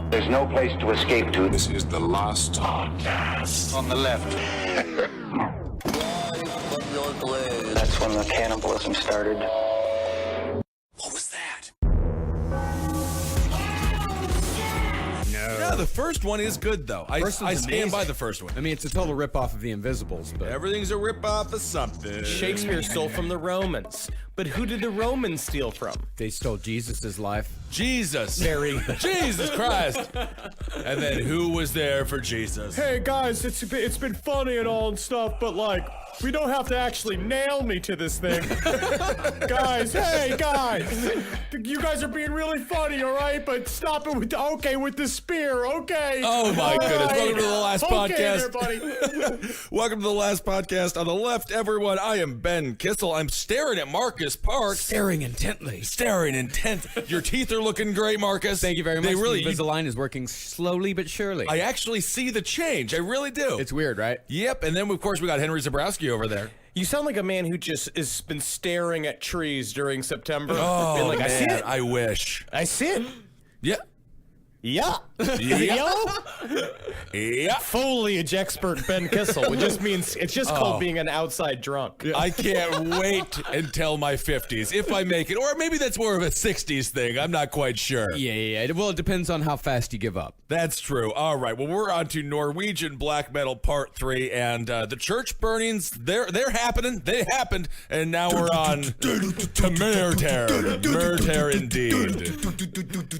There's no place to escape to. This is the last podcast. On the left. That's when the cannibalism started. What was that? Yeah, the first one is good, though. I First one's stand amazing. by the first one. I mean, it's a total ripoff of The Invisibles, but Everything's a rip-off of something. Shakespeare stole from the Romans. But who did the Romans steal from? they stole Jesus' life. Jesus. Very. Jesus Christ. And then who was there for Jesus? Hey guys, it's been funny and all and stuff, but like, we don't have to actually nail me to this thing. Guys, hey guys, you guys are being really funny, all right? But stop it with with the spear, okay? Oh my All goodness. right. Welcome to the last Okay podcast. there, buddy. Welcome to the last podcast on the left, everyone. I am Ben Kissel. I'm staring at Marcus Parks. Staring intently. Staring intent. Your teeth are looking great, Marcus. Thank you very much. They The really. Invisalign is working slowly but surely. I actually see the change. I really do. It's weird, right? Yep. And then of course we got Henry Zabrowski over there. You sound like a man who just has been staring at trees during September. Oh Being like, man, I see it. I wish. I see it. Yeah. Yeah. Yeah. Yeah. Foliage expert Ben Kissel, which just means it's just called being an outside drunk. I can't wait until my 50s, if I make it. Or maybe that's more of a 60s thing. I'm not quite sure. Yeah. Well, it depends on how fast you give up. That's true. All right. Well, we're on to Norwegian black metal part 3, and the church burnings, they're happening. They happened, and now we're on to Murder. Murder indeed.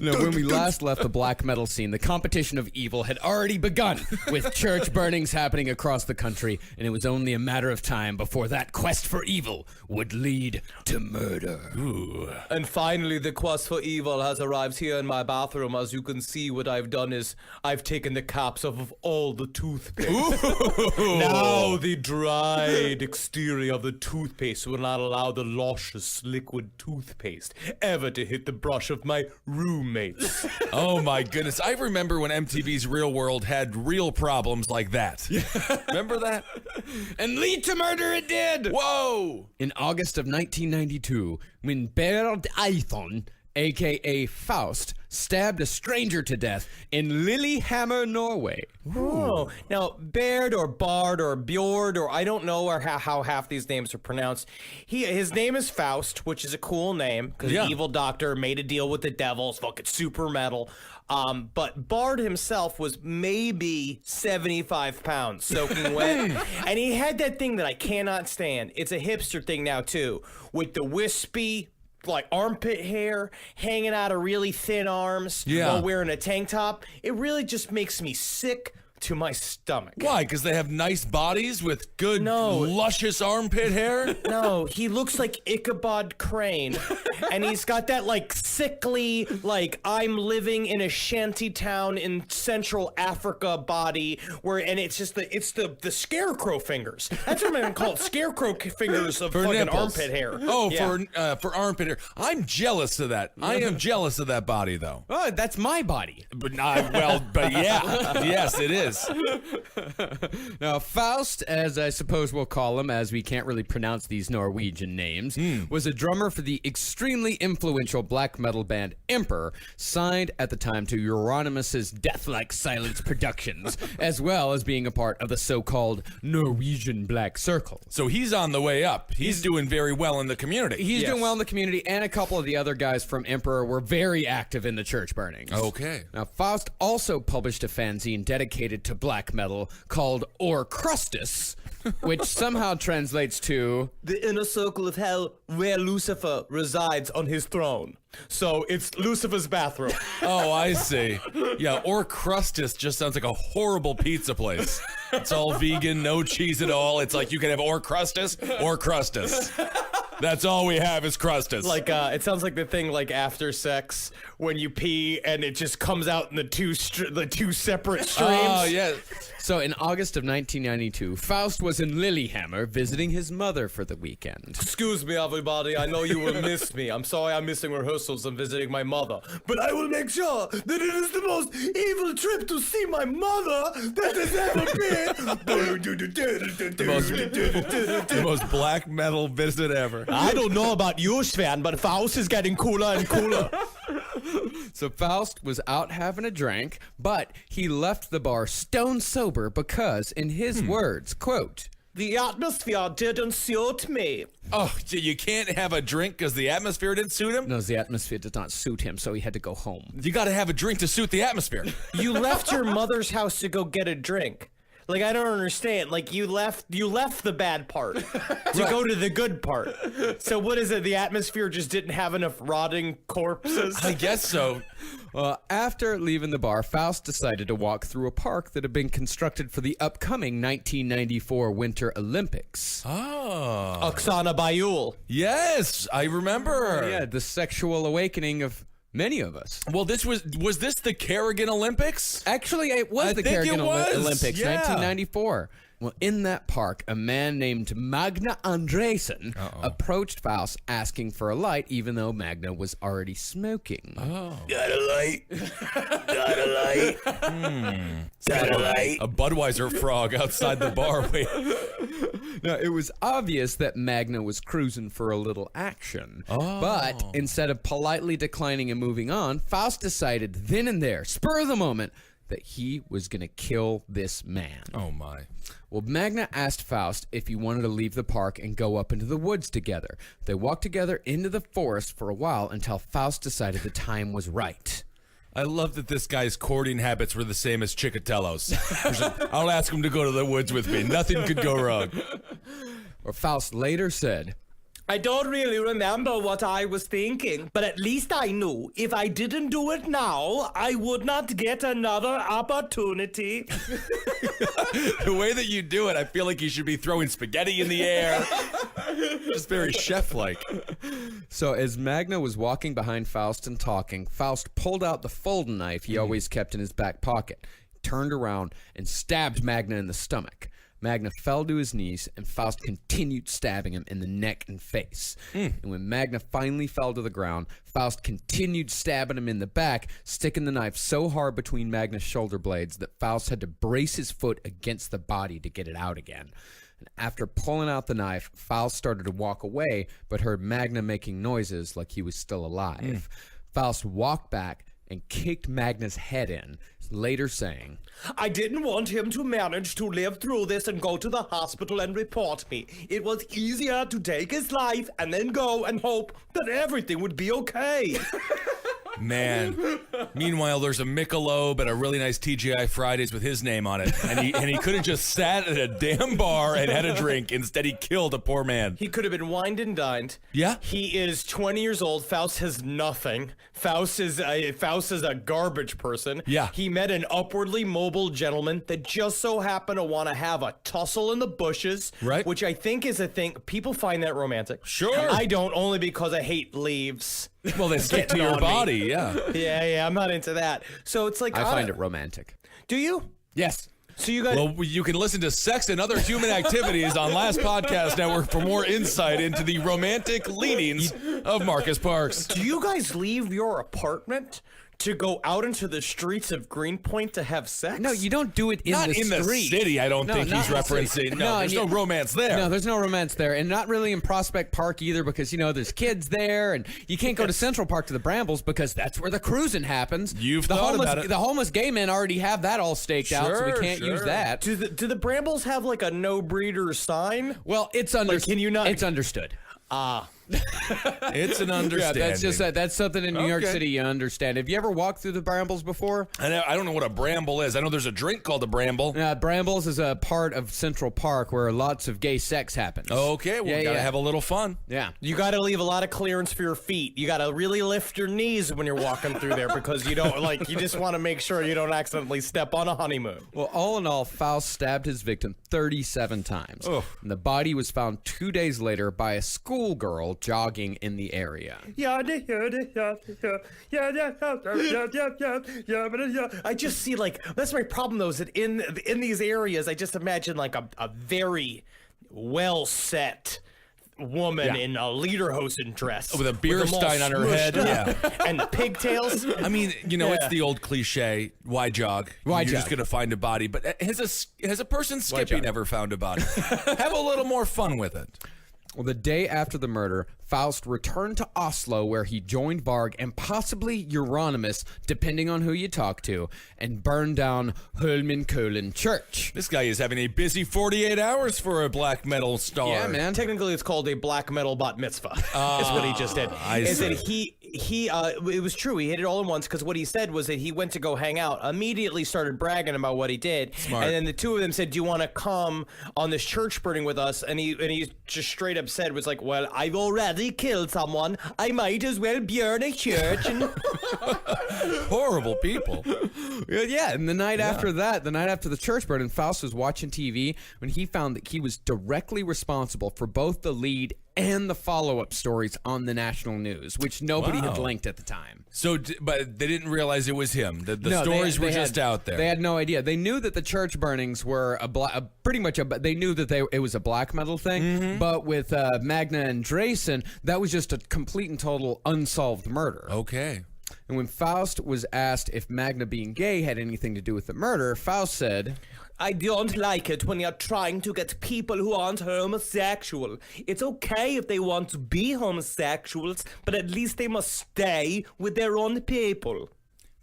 Now, when we last left the black metal scene, the competition of evil had already begun, with church burnings happening across the country, and it was only a matter of time before that quest for evil would lead to murder. And finally, the quest for evil has arrived here in my bathroom. As you can see, what I've done is I've taken the caps off of all the toothpaste. Now the dried exterior of the toothpaste will not allow the luscious liquid toothpaste ever to hit the brush of my roommates. Oh my goodness. I remember when MTV's Real World had real problems like that. Remember that? And lead to murder it did! Whoa! In August of 1992, when Baird Eithon, aka Faust, stabbed a stranger to death in Lillehammer, Norway. Oh, now Baird or Bard or Bjord or I don't know or how half these names are pronounced. His name is Faust, which is a cool name because Yeah. the evil doctor made a deal with the devil. It's fucking super metal. But Bard himself was maybe 75 pounds soaking wet. And he had that thing that I cannot stand. It's a hipster thing now too, with the wispy like armpit hair hanging out of really thin arms while wearing a tank top. It really just makes me sick to my stomach. Why? Because they have nice bodies with good, No. luscious armpit hair? No, he looks like Ichabod Crane, and he's got that like sickly, like I'm living in a shanty town in Central Africa body, and it's just the scarecrow fingers. That's what I'm gonna call it, scarecrow fingers of fucking nipples. armpit hair. Oh, Yeah. for armpit hair. I'm jealous of that. I am jealous of that body, though. Oh, that's my body. But not well. But yeah, yes, it is. Now, Faust, as I suppose we'll call him, as we can't really pronounce these Norwegian names, was a drummer for the extremely influential black metal band Emperor, signed at the time to Euronymous' Deathlike Silence Productions, as well as being a part of the so-called Norwegian Black Circle. So he's on the way up. He's doing very well in the community. He's doing well in the community, and a couple of the other guys from Emperor were very active in the church burnings. Okay. Now, Faust also published a fanzine dedicated to black metal called Orcrustus, which somehow translates to The inner circle of hell where Lucifer resides on his throne. So it's Lucifer's bathroom. Oh, I see. Yeah, or Crustus just sounds like a horrible pizza place. It's all vegan, no cheese at all. It's like you can have or Crustus or Crustus. That's all we have is Crustus. Like, it sounds like the thing like after sex when you pee and it just comes out in the two separate streams. Oh, yeah. So in August of 1992, Faust was in Lillehammer visiting his mother for the weekend. Excuse me, everybody. I know you will miss me. I'm sorry I'm missing rehearsals and visiting my mother. But I will make sure that it is the most evil trip to see my mother that has ever been. The most black metal visit ever. I don't know about you, Sven, but Faust is getting cooler and cooler. So Faust was out having a drink, but he left the bar stone sober because, in his words, quote, The atmosphere didn't suit me. Oh, so you can't have a drink because the atmosphere didn't suit him? knows the atmosphere did not suit him, so he had to go home. You got to have a drink to suit the atmosphere. You left your mother's house to go get a drink. Like, I don't understand. Like, you left the bad part to go to the good part. So what is it? The atmosphere just didn't have enough rotting corpses? I guess so. After leaving the bar, Faust decided to walk through a park that had been constructed for the upcoming 1994 Winter Olympics. Oh. Oksana Bayul. Yes, I remember. Yeah, the sexual awakening of many of us. Well, this was this the Kerrigan Olympics? Actually, it was I the think Kerrigan it was, Olympics, yeah. 1994. Well, in that park, a man named Magna Andresen approached Faust asking for a light, even though Magna was already smoking. Got a light? Got a light? Got a light? A Budweiser frog outside the bar. Wait. Now, it was obvious that Magna was cruising for a little action. But instead of politely declining and moving on, Faust decided then and there, spur of the moment, that he was going to kill this man. Oh, my. Well, Magna asked Faust if he wanted to leave the park and go up into the woods together. They walked together into the forest for a while until Faust decided the time was right. I love that this guy's courting habits were the same as Chikatello's. I'll ask him to go to the woods with me. Nothing could go wrong. Or Faust later said, I don't really remember what I was thinking, but at least I knew if I didn't do it now, I would not get another opportunity. The way that you do it, I feel like you should be throwing spaghetti in the air. Just very chef-like. So as Magna was walking behind Faust and talking, Faust pulled out the folding knife he always kept in his back pocket, turned around, and stabbed Magna in the stomach. Magna fell to his knees, and Faust continued stabbing him in the neck and face. And when Magna finally fell to the ground, Faust continued stabbing him in the back, sticking the knife so hard between Magna's shoulder blades that Faust had to brace his foot against the body to get it out again. And after pulling out the knife, Faust started to walk away, but heard Magna making noises like he was still alive. Faust walked back and kicked Magna's head in, later saying, I didn't want him to manage to live through this and go to the hospital and report me. It was easier to take his life and then go and hope that everything would be okay. Man. Meanwhile, there's a Michelob and a really nice TGI Fridays with his name on it. And he could have just sat at a damn bar and had a drink. Instead, he killed a poor man. He could have been wined and dined. Yeah. He is 20 years old. Faust has nothing. Faust is a garbage person. Yeah. He met an upwardly mobile gentleman that just so happened to want to have a tussle in the bushes. Right. Which I think is a thing. People find that romantic. Sure. I don't, only because I hate leaves. Well, they stick to Getting your on me. body, yeah. Yeah, I'm not into that. So it's like I find it romantic. Do you? Yes. So you guys. Well, you can listen to Sex and Other Human Activities on Last Podcast Network for more insight into the romantic leanings of Marcus Parks. Do you guys leave your apartment to go out into the streets of Greenpoint to have sex? No, you don't do it in Not the in the street. city, I don't No, think not he's in the city. referencing. No, there's no and romance there. No, there's no romance there, and not really in Prospect Park either, because there's kids there, and you can't go to Central Park to the Brambles because that's where the cruising happens. You've the thought homeless, about it. The homeless gay men already have that all staked out, so we Sure, can't use sure. that. Do the Brambles have like a no breeder sign? Well, it's understood. can you not- It's understood. It's an Yeah, understanding. that's just that's something in New York Okay. City you understand. Have you ever walked through the Brambles before? I don't know what a bramble is. I know there's a drink called a bramble. Brambles is a part of Central Park where lots of gay sex happens. Okay, well, Yeah, we gotta yeah. have a little fun. Yeah. You got to leave a lot of clearance for your feet. You got to really lift your knees when you're walking through there because you don't you just want to make sure you don't accidentally step on a honeymoon. Well, all in all, Faust stabbed his victim 37 times. Oh. And the body was found 2 days later by a schoolgirl jogging in the area. I just see that's my problem though, is that in these areas I just imagine like a very well set woman in a lederhosen dress With a beer them all stein on her smushed head, up and the pigtails. I mean, it's Yeah. the old cliche, why jog? Why You're jog? just gonna find a body. But has a person skipping jog? never found a body? Have a little more fun with it. Well, the day after the murder, Faust returned to Oslo, where he joined Varg and possibly Euronymous, depending on who you talk to, and burned down Holmenkollen Church. This guy is having a busy 48 hours for a black metal star. Yeah, man. Technically, it's called a black metal bat mitzvah. Is what he just did. I Is see. that he it was true. He hit it all at once because what he said was that he went to go hang out, immediately started bragging about what he did, Smart. and then the two of them said, "Do you want to come on this church burning with us?" And he just straight up said, was like, "Well, I've already killed someone. I might as well burn a church." And Horrible people. Yeah, and the night after that, the night after the church burning, Faust was watching TV when he found that he was directly responsible for both the lead and the follow-up stories on the national news, which nobody had Wow. linked at the time. So, but they didn't realize it was him. The No, stories were they just had, out there. They had no idea. They knew that the church burnings were pretty much they knew that it was a black metal thing, Mm-hmm. but with Magna and Drayson, that was just a complete and total unsolved murder. Okay. And when Faust was asked if Magna being gay had anything to do with the murder, Faust said, I don't like it when you're trying to get people who aren't homosexual. It's okay if they want to be homosexuals, but at least they must stay with their own people.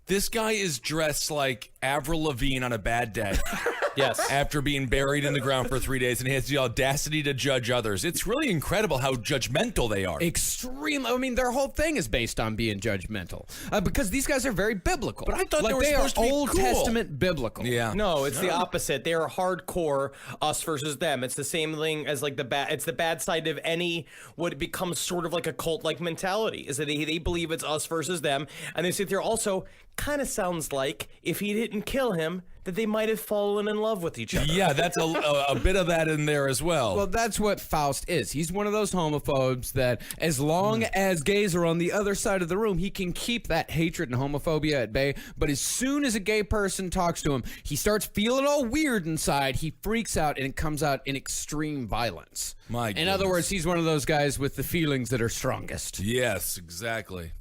This guy is dressed like Avril Lavigne on a bad day. Yes. After being buried in the ground for 3 days, and he has the audacity to judge others. It's really incredible how judgmental they are. extreme. I mean, their whole thing is based on being judgmental because these guys are very biblical. But I thought like, they were supposed to are be Old cool. Testament biblical. Yeah. No, it's the opposite. They are hardcore us versus them. It's the same thing as like the bad. It's the bad side of any what becomes sort of like a cult-like mentality. Is that they believe it's us versus them, and they sit there. Also, kind of sounds like if he didn't kill him, that they might have fallen in love with each other. Yeah, that's a bit of that in there as well. Well, that's what Faust is. He's one of those homophobes that as long as gays are on the other side of the room, he can keep that hatred and homophobia at bay. But as soon as a gay person talks to him, he starts feeling all weird inside. He freaks out and it comes out in extreme violence. My In other goodness. words, he's one of those guys with the feelings that are strongest. Yes, exactly.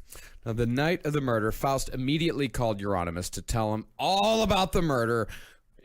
Now, the night of the murder, Faust immediately called Euronymous to tell him all about the murder.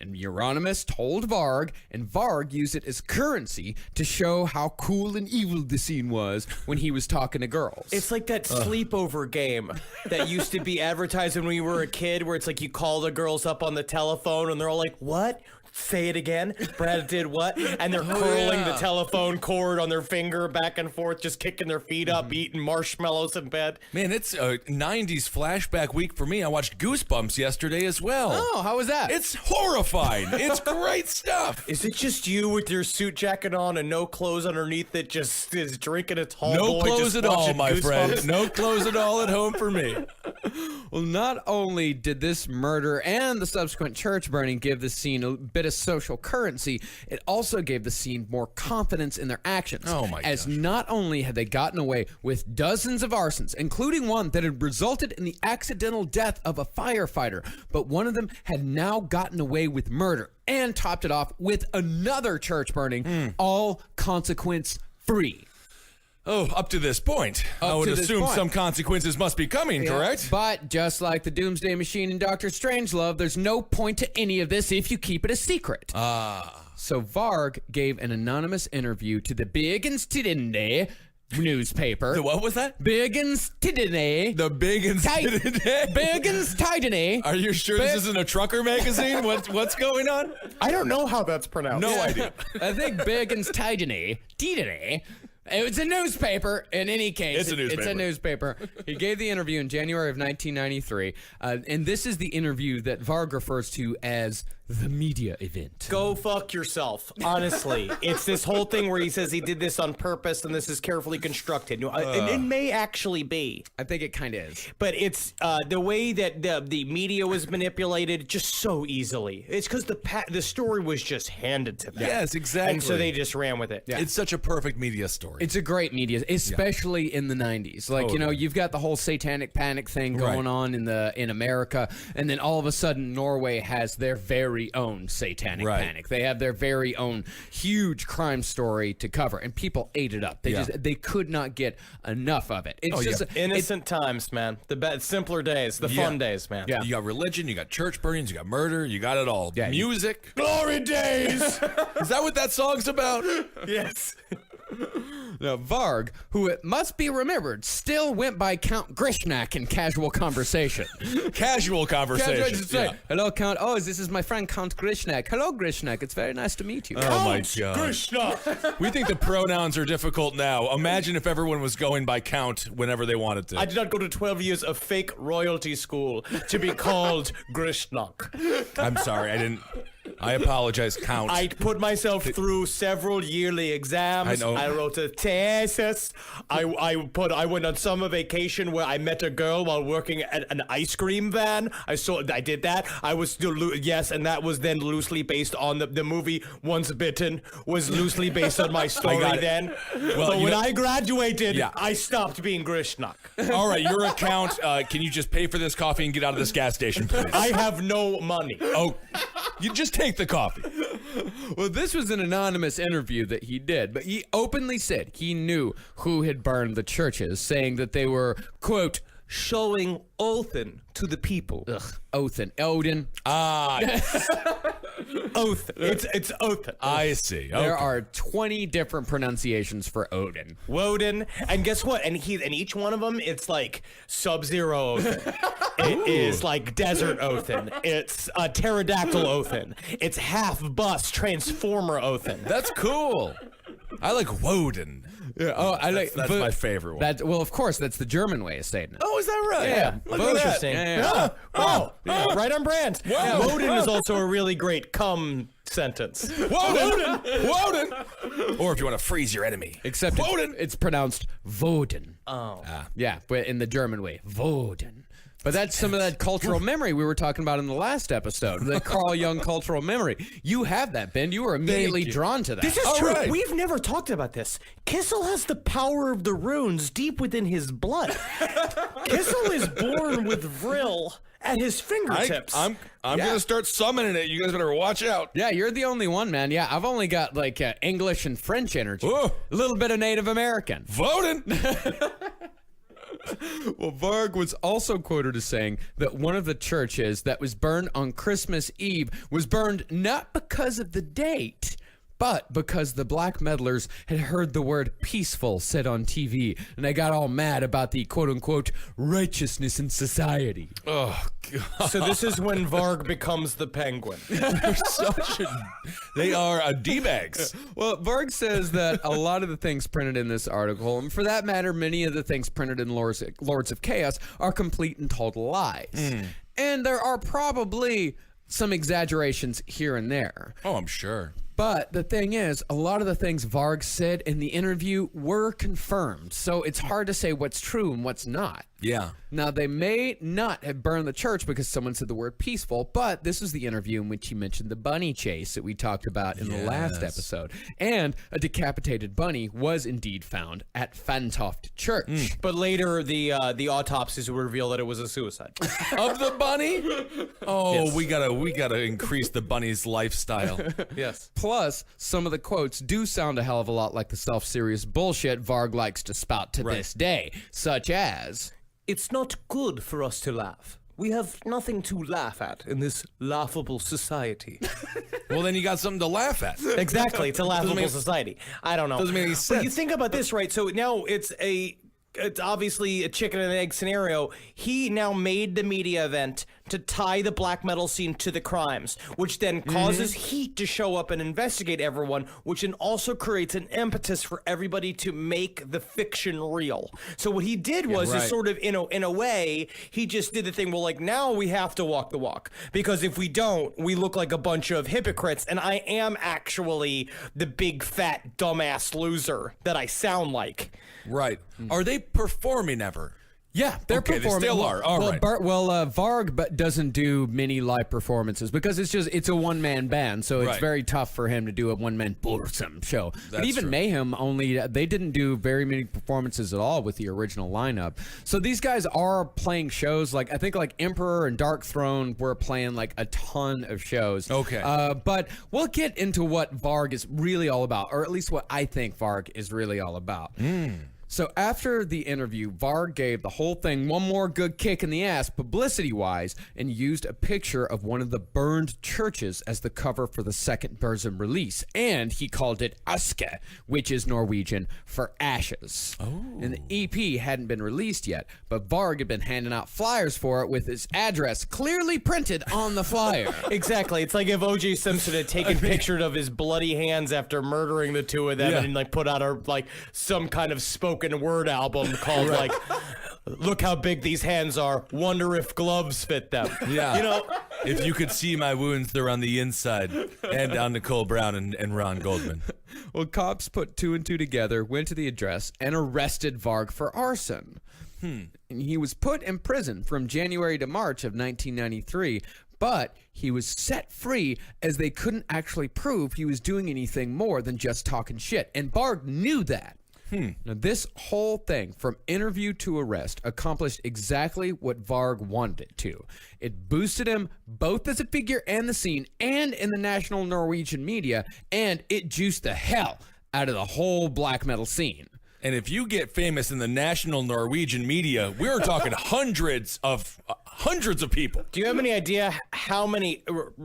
And Euronymous told Varg, and Varg used it as currency to show how cool and evil the scene was when he was talking to girls. It's like that sleepover game that used to be advertised when we were a kid, where it's like you call the girls up on the telephone and they're all like, "What? Say it again." Brad did what? And they're curling the telephone cord on their finger back and forth, just kicking their feet up, eating marshmallows in bed. Man, it's a 90s flashback week for me. I watched Goosebumps yesterday as well. Oh, how was that? It's horrifying. It's great stuff. Is it just you with your suit jacket on and no clothes underneath that just is drinking a tall No boy? clothes just at all, watching my friend. Goosebumps? No clothes at all at home for me. Well, not only did this murder and the subsequent church burning give the scene a bit of social currency, it also gave the scene more confidence in their actions. Oh my As gosh. not only had they gotten away with dozens of arsons, including one that had resulted in the accidental death of a firefighter, but one of them had now gotten away with murder and topped it off with another church burning, all consequence free. Oh, up to this point. I would to this assume point. some consequences must be coming, correct? But just like the Doomsday Machine and Doctor Strangelove, there's no point to any of this if you keep it a secret. So Varg gave an anonymous interview to the Biggins Tidende newspaper. The what was that? Biggins Tidende. The big and Biggins Tidende. Are you sure this isn't a trucker magazine? What's going on? I don't know how that's pronounced. No idea. I think Biggins Tidende. It's a newspaper. In any case, It's a newspaper. It's a newspaper. He gave the interview in January of 1993, and this is the interview that Varg refers to as the media event. Go fuck yourself. Honestly, it's this whole thing where he says he did this on purpose and this is carefully constructed. No, and it may actually be, I think it kind of is. but it's the way that the media was manipulated just so easily. It's because the story was just handed to them. Yes, exactly. And so they just ran with it. It's such a perfect media story. It's a great media, especially in the 90s. Like, you know, you've got the whole satanic panic thing going on in America, and then all of a sudden Norway has their very own satanic panic. They have their very own huge crime story to cover, and people ate it up. They could not get enough of it. It's just Innocent times, man. The simpler days, the fun days, man. Yeah. You got religion, you got church burnings, you got murder, you got it all. Yeah, Music. Glory days. Is that what that song's about? Yes. Now, Varg, who it must be remembered, still went by Count Grishnak in casual conversation. Casual conversation. Just say, Yeah. hello, Count. Oh, this is my friend Count Grishnak. Hello, Grishnak. It's very nice to meet you. Oh my God. Krishna. We think the pronouns are difficult now. Imagine if everyone was going by count whenever they wanted to. I did not go to 12 years of fake royalty school to be called Grishnak. I'm sorry, I apologize, Count. I put myself through several yearly exams. I know. I wrote a thesis. I went on summer vacation where I met a girl while working at an ice cream van. I did that. I was still yes, and that was then loosely based on the movie Once Bitten was loosely based on my story got it. then. Well, but you when know- I graduated, Yeah. I stopped being Grishnak. All right, your account. Can you just pay for this coffee and get out of this gas station, please? I have no money. Oh, you just take the coffee. Well, this was an anonymous interview that he did, but he openly said he knew who had burned the churches, saying that they were, quote, Showing Othin to the people. Othin, Odin. Yes. Othin. It's Othin. I see. There Okay. are 20 different pronunciations for Odin. Woden, and guess what? And each one of them, it's like Sub-Zero Othin. It is like Desert Othin. It's a Pterodactyl Othin. It's half bus Transformer Othin. That's cool. I like Woden. Yeah, oh, I like That's my favorite one. Well, of course, that's the German way of stating it. Oh, is that right? Yeah. Look at that. Interesting. Yeah. Wow. Right on brand. Wow. Woden is also a really great cum sentence. Woden. Woden. Or if you want to freeze your enemy. Except Woden. it's pronounced Woden. Oh. Yeah, but in the German way, Woden. But that's some of that cultural memory we were talking about in the last episode, the Carl Jung cultural memory. You have that, Ben. You were immediately drawn to that. This is All true. right. We've never talked about this. Kissel has the power of the runes deep within his blood. Kissel is born with Vril at his fingertips. I'm gonna start summoning it. You guys better watch out. Yeah, you're the only one, man. Yeah, I've only got like English and French energy. Whoa. A little bit of Native American. Woden. Well, Varg was also quoted as saying that one of the churches that was burned on Christmas Eve was burned not because of the date, but because the black metalers had heard the word peaceful said on TV, and they got all mad about the quote-unquote righteousness in society. Oh God. So this is when Varg becomes the penguin. They are D-bags. Well, Varg says that a lot of the things printed in this article, and for that matter, many of the things printed in Lords of Chaos, are complete and total lies. And there are probably some exaggerations here and there. Oh, I'm sure. But the thing is, a lot of the things Varg said in the interview were confirmed, so it's hard to say what's true and what's not. Yeah. Now, they may not have burned the church because someone said the word peaceful, but this was the interview in which he mentioned the bunny chase that we talked about in the last episode. And a decapitated bunny was indeed found at Fantoft Church. But later, the autopsies would reveal that it was a suicide. Of the bunny? Oh, we gotta increase the bunny's lifestyle. Yes. Plus, some of the quotes do sound a hell of a lot like the self-serious bullshit Varg likes to spout to this day, such as... It's not good for us to laugh. We have nothing to laugh at in this laughable society. Well, then you got something to laugh at. Exactly. It's a laughable make- society. I don't know. Doesn't make any But you sense. think about this, right? So now it's obviously a chicken and egg scenario. He now made the media event to tie the black metal scene to the crimes, which then causes heat to show up and investigate everyone, which then also creates an impetus for everybody to make the fiction real. So what he did was is sort of in a way, he just did the thing where like now we have to walk the walk, because if we don't, we look like a bunch of hypocrites, and I am actually the big fat dumbass loser that I sound like. Right. Are they performing ever? Yeah, they're Okay, they performing. still are. All right. Varg doesn't do many live performances because it's a one-man band, so it's Right. very tough for him to do a one-man Bursum show. But That's even true. Mayhem they didn't do very many performances at all with the original lineup. So these guys are playing shows. Like I think like Emperor and Dark Throne were playing like a ton of shows. Okay. But we'll get into what Varg is really all about, or at least what I think Varg is really all about. So after the interview, Varg gave the whole thing one more good kick in the ass, publicity-wise, and used a picture of one of the burned churches as the cover for the second Burzum release. And he called it Aske, which is Norwegian for ashes. Oh. And the EP hadn't been released yet, but Varg had been handing out flyers for it with his address clearly printed on the flyer. Exactly. It's like if O.J. Simpson had taken pictures of his bloody hands after murdering the two of them and like put out some kind of spoken word album called like, "Look how big these hands are. Wonder if gloves fit them." Yeah. You know, If you could see my wounds, they're on the inside and on Nicole Brown and Ron Goldman. Well, cops put two and two together, went to the address, and arrested Varg for arson. And he was put in prison from January to March of 1993, but he was set free as they couldn't actually prove he was doing anything more than just talking shit. And Varg knew that. Now, this whole thing, from interview to arrest, accomplished exactly what Varg wanted it to. It boosted him both as a figure and the scene and in the national Norwegian media, and it juiced the hell out of the whole black metal scene. And if you get famous in the national Norwegian media, we're talking hundreds of people. do you have any idea how many?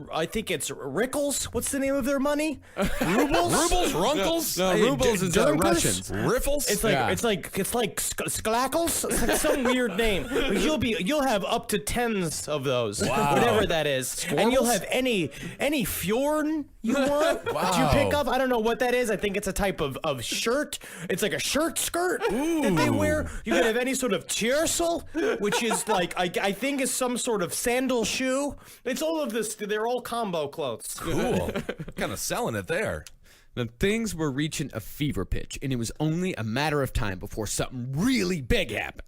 I think it's Rickles. What's the name of their money? Rubles. Rubles, runkles, No, rubles is Dunkers? Russians. riffles. It's like Yeah. it's like sklackles. It's like some weird name. But you'll have up to tens of those, whatever that is, and you'll have any fjorn you want. That you pick up. I don't know what that is. I think it's a type of shirt. It's like a shirt skirt that they wear. You can have any sort of tiersel, which is like I think is some sort of sandal shoe. It's all of this. They're all combo clothes. Cool. Kind of selling it there. Now, things were reaching a fever pitch, and it was only a matter of time before something really big happened.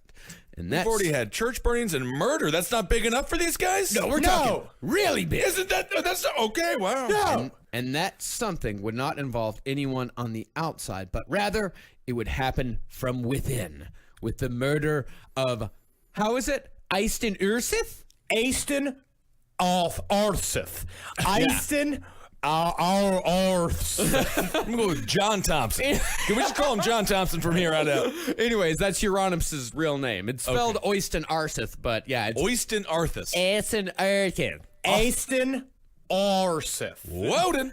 And that's We've already had church burnings and murder. That's not big enough for these guys? No, we're talking really big. Isn't that? That's okay. Wow. And that something would not involve anyone on the outside, but rather it would happen from within, with the murder of, how is it, Eystein Ursith? Aston Arseth. Easton Arseth. I'm going to go with John Thompson. Can we just call him John Thompson from here on out? Anyways, that's Euronymous' real name. It's spelled Oystein Arseth, but yeah, it's Oystein Arthas. Eystein Ursith. Aston Arseth. Woden.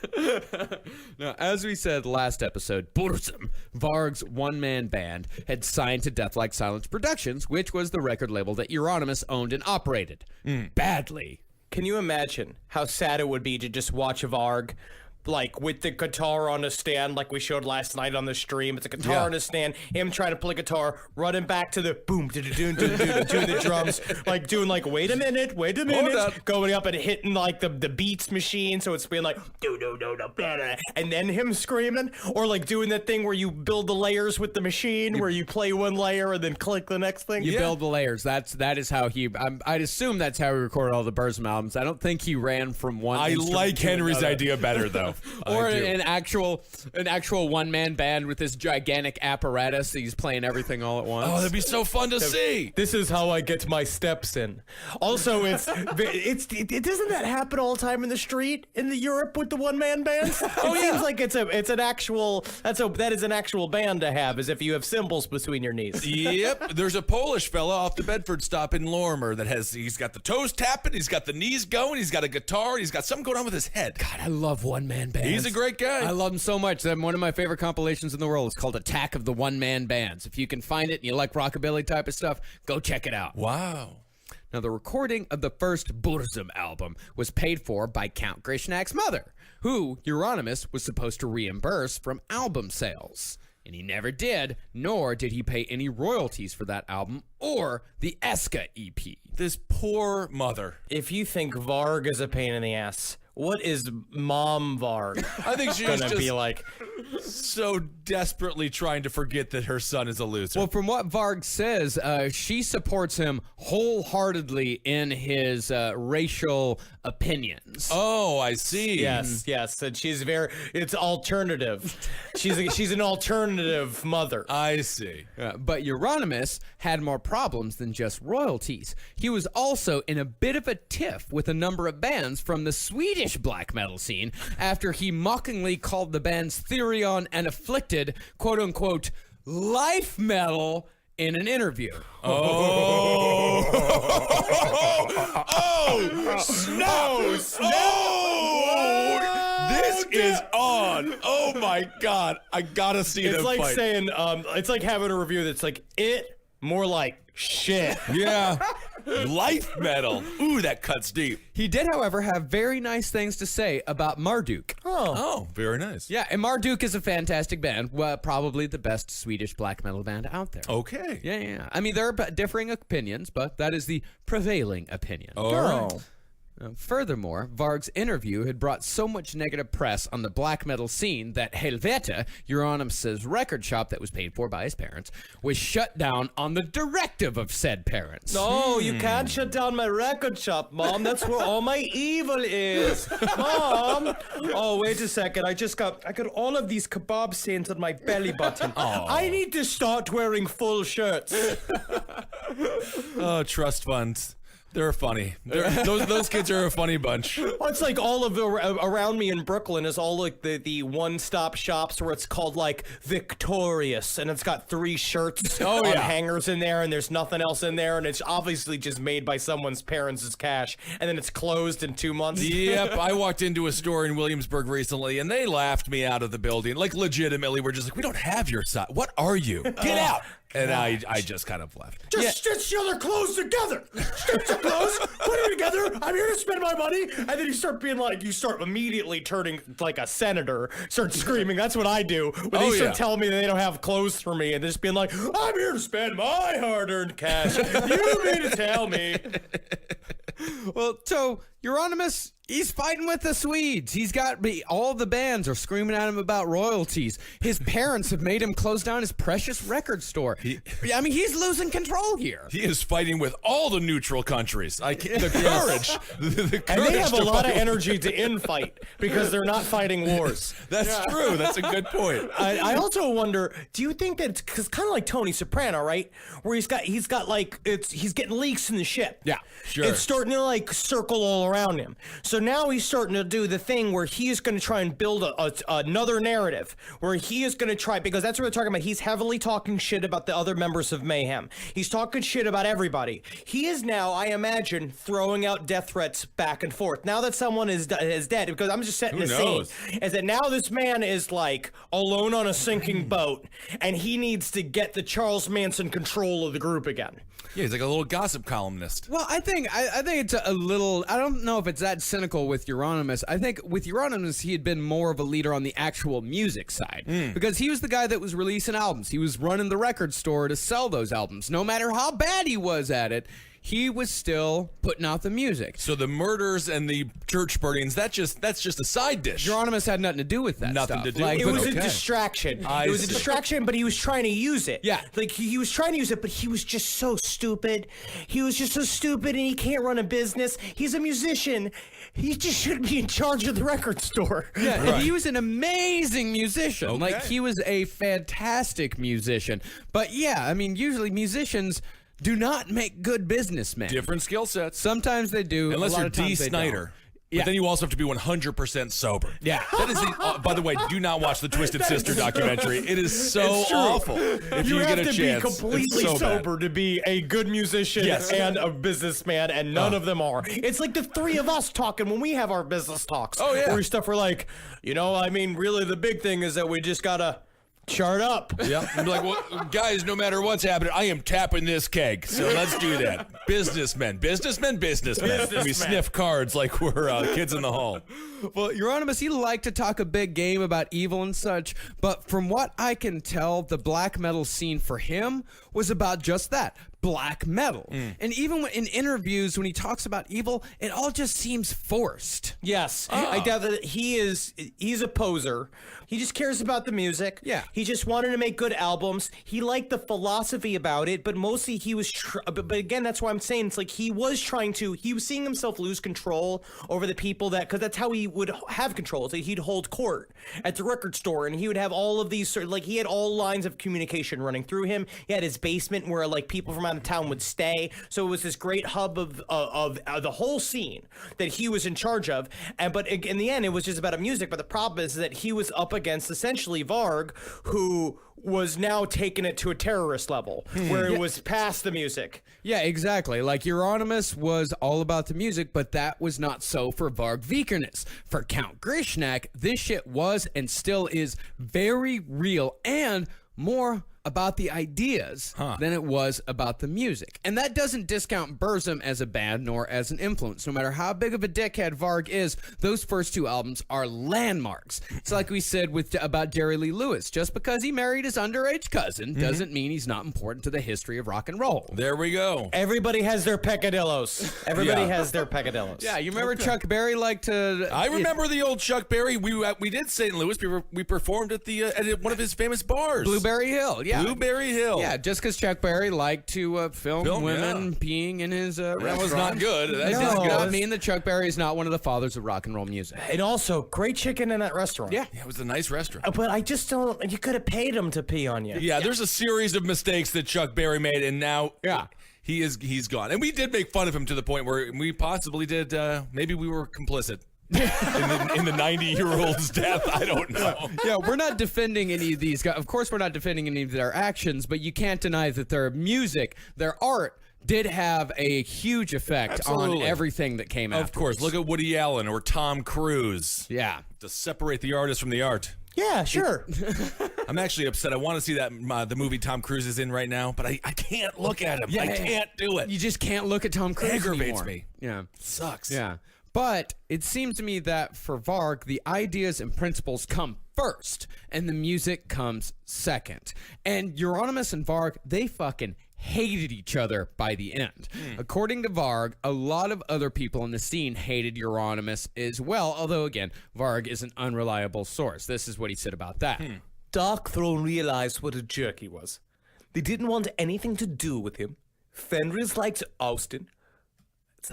Now, as we said last episode, Burzum, Varg's one-man band, had signed to Death Like Silence Productions, which was the record label that Euronymous owned and operated. Badly. Can you imagine how sad it would be to just watch Varg, like with the guitar on a stand, like we showed last night on the stream? It's a guitar on a stand, him trying to play guitar, running back to the boom, doing the drums, like doing like, wait a minute, going up and hitting like the beats machine, so it's being like, and then him screaming, or like doing that thing where you build the layers with the machine, where you play one layer and then click the next thing. You build the layers. That is how he. I'd assume that's how he recorded all the Burzum albums. I don't think he ran from one. I instrument like to Henry's another. idea better, though. Or I do. an actual one-man band with this gigantic apparatus. He's playing everything all at once. Oh, that'd be so fun to see. This is how I get my steps in. Also, it doesn't that happen all the time in the street in the Europe with the one man bands? It seems like that is an actual band to have, as if you have cymbals between your knees. Yep, there's a Polish fella off the Bedford stop in Lorimer that he's got the toes tapping, he's got the knees going, he's got a guitar, he's got something going on with his head. God, I love one-man bands. He's a great guy. I love him so much. One of my favorite compilations in the world is called Attack of the One-Man Bands. If you can find it and you like rockabilly type of stuff, go check it out. Wow. Now, the recording of the first Burzum album was paid for by Count Grishnak's mother, who Euronymous was supposed to reimburse from album sales. And he never did, nor did he pay any royalties for that album or the Eska EP. This poor mother. If you think Varg is a pain in the ass, what is Mom Varg I think she's gonna just be like? so desperately trying to forget that her son is a loser. Well, from what Varg says, she supports him wholeheartedly in his racial opinions. oh, I see. Yes, and it's alternative. She's an alternative mother. I see. But Euronymous had more problems than just royalties. He was also in a bit of a tiff with a number of bands from the Swedish black metal scene after he mockingly called the bands Therion and Afflicted, quote-unquote, life metal in an interview. Oh, snap! Oh, this is on. Oh my God, I gotta see It's them like fight. saying, it's like having a review that's like more like shit. Yeah, life metal. Ooh, that cuts deep. He did, however, have very nice things to say about Marduk. Oh, very nice. Yeah, and Marduk is a fantastic band. Well, probably the best Swedish black metal band out there. Okay. Yeah. I mean, there are differing opinions, but that is the prevailing opinion. All right. Furthermore, Varg's interview had brought so much negative press on the black metal scene that Helvete, Euronymous' record shop that was paid for by his parents, was shut down on the directive of said parents. No, you can't shut down my record shop, Mom. That's where all my evil is. Mom! Oh, wait a second. I got all of these kebab stains on my belly button. I need to start wearing full shirts. Oh, trust funds. They're funny. Those kids are a funny bunch. Well, it's like all of the around me in Brooklyn is all like the one-stop shops where it's called like Victorious, and it's got 3 shirts on hangers in there, and there's nothing else in there, and it's obviously just made by someone's parents' cash, and then it's closed in 2 months. Yep, I walked into a store in Williamsburg recently, and they laughed me out of the building. Like, legitimately, we're just like, we don't have your size. What are you? Get out. And I just kind of left. Just stitch the other clothes together. Stitch the clothes, put them together. I'm here to spend my money. And then you start immediately turning like a senator, start screaming. That's what I do. When they start telling me they don't have clothes for me and they're just being like, I'm here to spend my hard-earned cash. You mean to tell me? Well, so Euronymous, he's fighting with the Swedes. He's got all the bands are screaming at him about royalties. His parents have made him close down his precious record store. I mean, he's losing control here. He is fighting with all the neutral countries. The courage. The courage. And they have a lot of fight. energy to infight because they're not fighting wars. That's true. That's a good point. I also wonder, do you think that it's cause kind of like Tony Soprano, right? Where he's got like he's getting leaks in the ship. Yeah, sure. It's starting to like circle all around him. So now he's starting to do the thing where he is going to try and build another narrative where he is going to try, because that's what we're talking about. He's heavily talking shit about the other members of Mayhem. He's talking shit about everybody. He is now, I imagine, throwing out death threats back and forth. Now that someone is dead, because I'm just setting the scene, is that now this man is like alone on a sinking boat, and he needs to get the Charles Manson control of the group again. Yeah, he's like a little gossip columnist. Well, I think it's a little. I don't know if it's that cynical with Euronymous. I think with Euronymous, he had been more of a leader on the actual music side because he was the guy that was releasing albums. He was running the record store to sell those albums. No matter how bad he was at it, he was still putting out the music. So the murders and the church burnings, that's just a side dish. Euronymous had nothing to do with that Nothing stuff. to do Like, It but was okay. a distraction. I It was a see. distraction, but he was trying to use it. Yeah. Like, he was trying to use it, but he was just so stupid. He was just so stupid, and he can't run a business. He's a musician. He just shouldn't be in charge of the record store. Yeah, and he was an amazing musician. Okay. Like, he was a fantastic musician. But yeah, I mean, usually musicians do not make good businessmen. Different skill sets. Sometimes they do. Unless a lot you're of times Dee they Snider. don't. But Yeah. then you also have to be 100% sober. Yeah. That is the, by the way, do not watch the Twisted Sister documentary. It is so It's true. awful. If you, have get a to chance. be It's completely so bad. sober to be a good musician Yes. and a businessman, and none of them are. It's like the 3 of us talking when we have our business talks. Oh, yeah. Where we're like, I mean, really the big thing is that we just gotta chart up. Yeah. I'm like, well, guys, no matter what's happening, I am tapping this keg. So let's do that. Businessmen. We sniff cards like we're kids in the hall. Well, Euronymous, he liked to talk a big game about evil and such, but from what I can tell, the black metal scene for him was about just that. Black metal. And even in interviews, when he talks about evil, it all just seems forced. Yes, I doubt that he's a poser. He just cares about the music. Yeah. He just wanted to make good albums. He liked the philosophy about it, but mostly he was, but again, that's why I'm saying it's like he was seeing himself lose control over the people because that's how he would have control. So he'd hold court at the record store, and he would have all of these he had all lines of communication running through him. He had his basement where like people from out out of town would stay. So it was this great hub of the whole scene that he was in charge of. But in the end, it was just about music. But the problem is that he was up against essentially Varg, who was now taking it to a terrorist level, where it was past the music. Yeah, exactly. Like Euronymous was all about the music, but that was not so for Varg Vikernes. For Count Grishnak, this shit was and still is very real and more about the ideas than it was about the music. And that doesn't discount Burzum as a band nor as an influence. No matter how big of a dickhead Varg is, those first two albums are landmarks. It's like we said about Jerry Lee Lewis. Just because he married his underage cousin doesn't mean he's not important to the history of rock and roll. There we go. Everybody has their peccadillos. Everybody Yeah. has their peccadillos. Yeah, you remember Chuck Berry liked to... I remember the old Chuck Berry. We did St. Louis. We performed at at one of his famous bars. Blueberry Hill, yeah. Blueberry Hill. Yeah, just because Chuck Berry liked to film women peeing in his That restaurant. was not good. That That does does not not mean that Chuck Berry is not one of the fathers of rock and roll music. And also, great chicken in that restaurant. Yeah. Yeah, it was a nice restaurant. But I just don't. You could have paid him to pee on you. Yeah, there's a series of mistakes that Chuck Berry made, and now Yeah. he's gone. And we did make fun of him to the point where we possibly did. Maybe we were complicit in the 90-year-old's death. I don't know. Yeah, we're not defending any of these guys. Of course, we're not defending any of their actions, but you can't deny that their music, their art, did have a huge effect on Absolutely. everything that came out. Of course, look at Woody Allen or Tom Cruise. Yeah. To separate the artist from the art. Yeah, sure. I'm actually upset. I want to see that the movie Tom Cruise is in right now, but I can't look at him. I can't do it. You just can't look at Tom Cruise Aggravates anymore. me. Yeah. Sucks. Yeah. But it seems to me that for Varg, the ideas and principles come first, and the music comes second. And Euronymous and Varg, they fucking hated each other by the end. According to Varg, a lot of other people in the scene hated Euronymous as well, although, again, Varg is an unreliable source. This is what he said about that. Dark Throne realized what a jerk he was. They didn't want anything to do with him. Fenris liked Austin.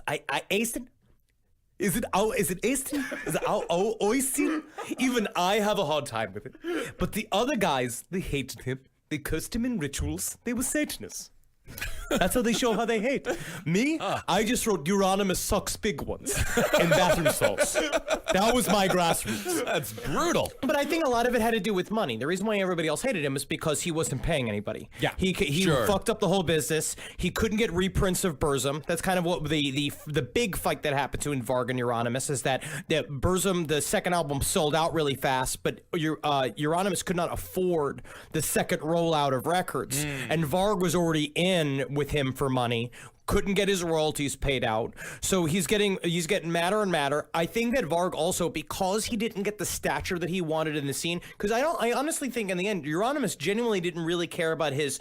Austin? Is it Austin? Is it Austin? Even I have a hard time with it. But the other guys, they hated him. They cursed him in rituals. They were Satanists. That's how they show how they hate. Me, I just wrote Euronymous sucks big ones in bathroom stalls. That was my grassroots. That's brutal. But I think a lot of it had to do with money. The reason why everybody else hated him is because he wasn't paying anybody. Yeah, he sure. fucked up the whole business. He couldn't get reprints of Burzum. That's kind of what the big fight that happened to in Varg and Euronymous is that Burzum, the second album, sold out really fast, but Euronymous could not afford the second rollout of records, and Varg was already in with him for money. Couldn't get his royalties paid out, so he's getting madder and madder. I think that Varg also, because he didn't get the stature that he wanted in the scene, because I honestly think in the end Euronymous genuinely didn't really care about his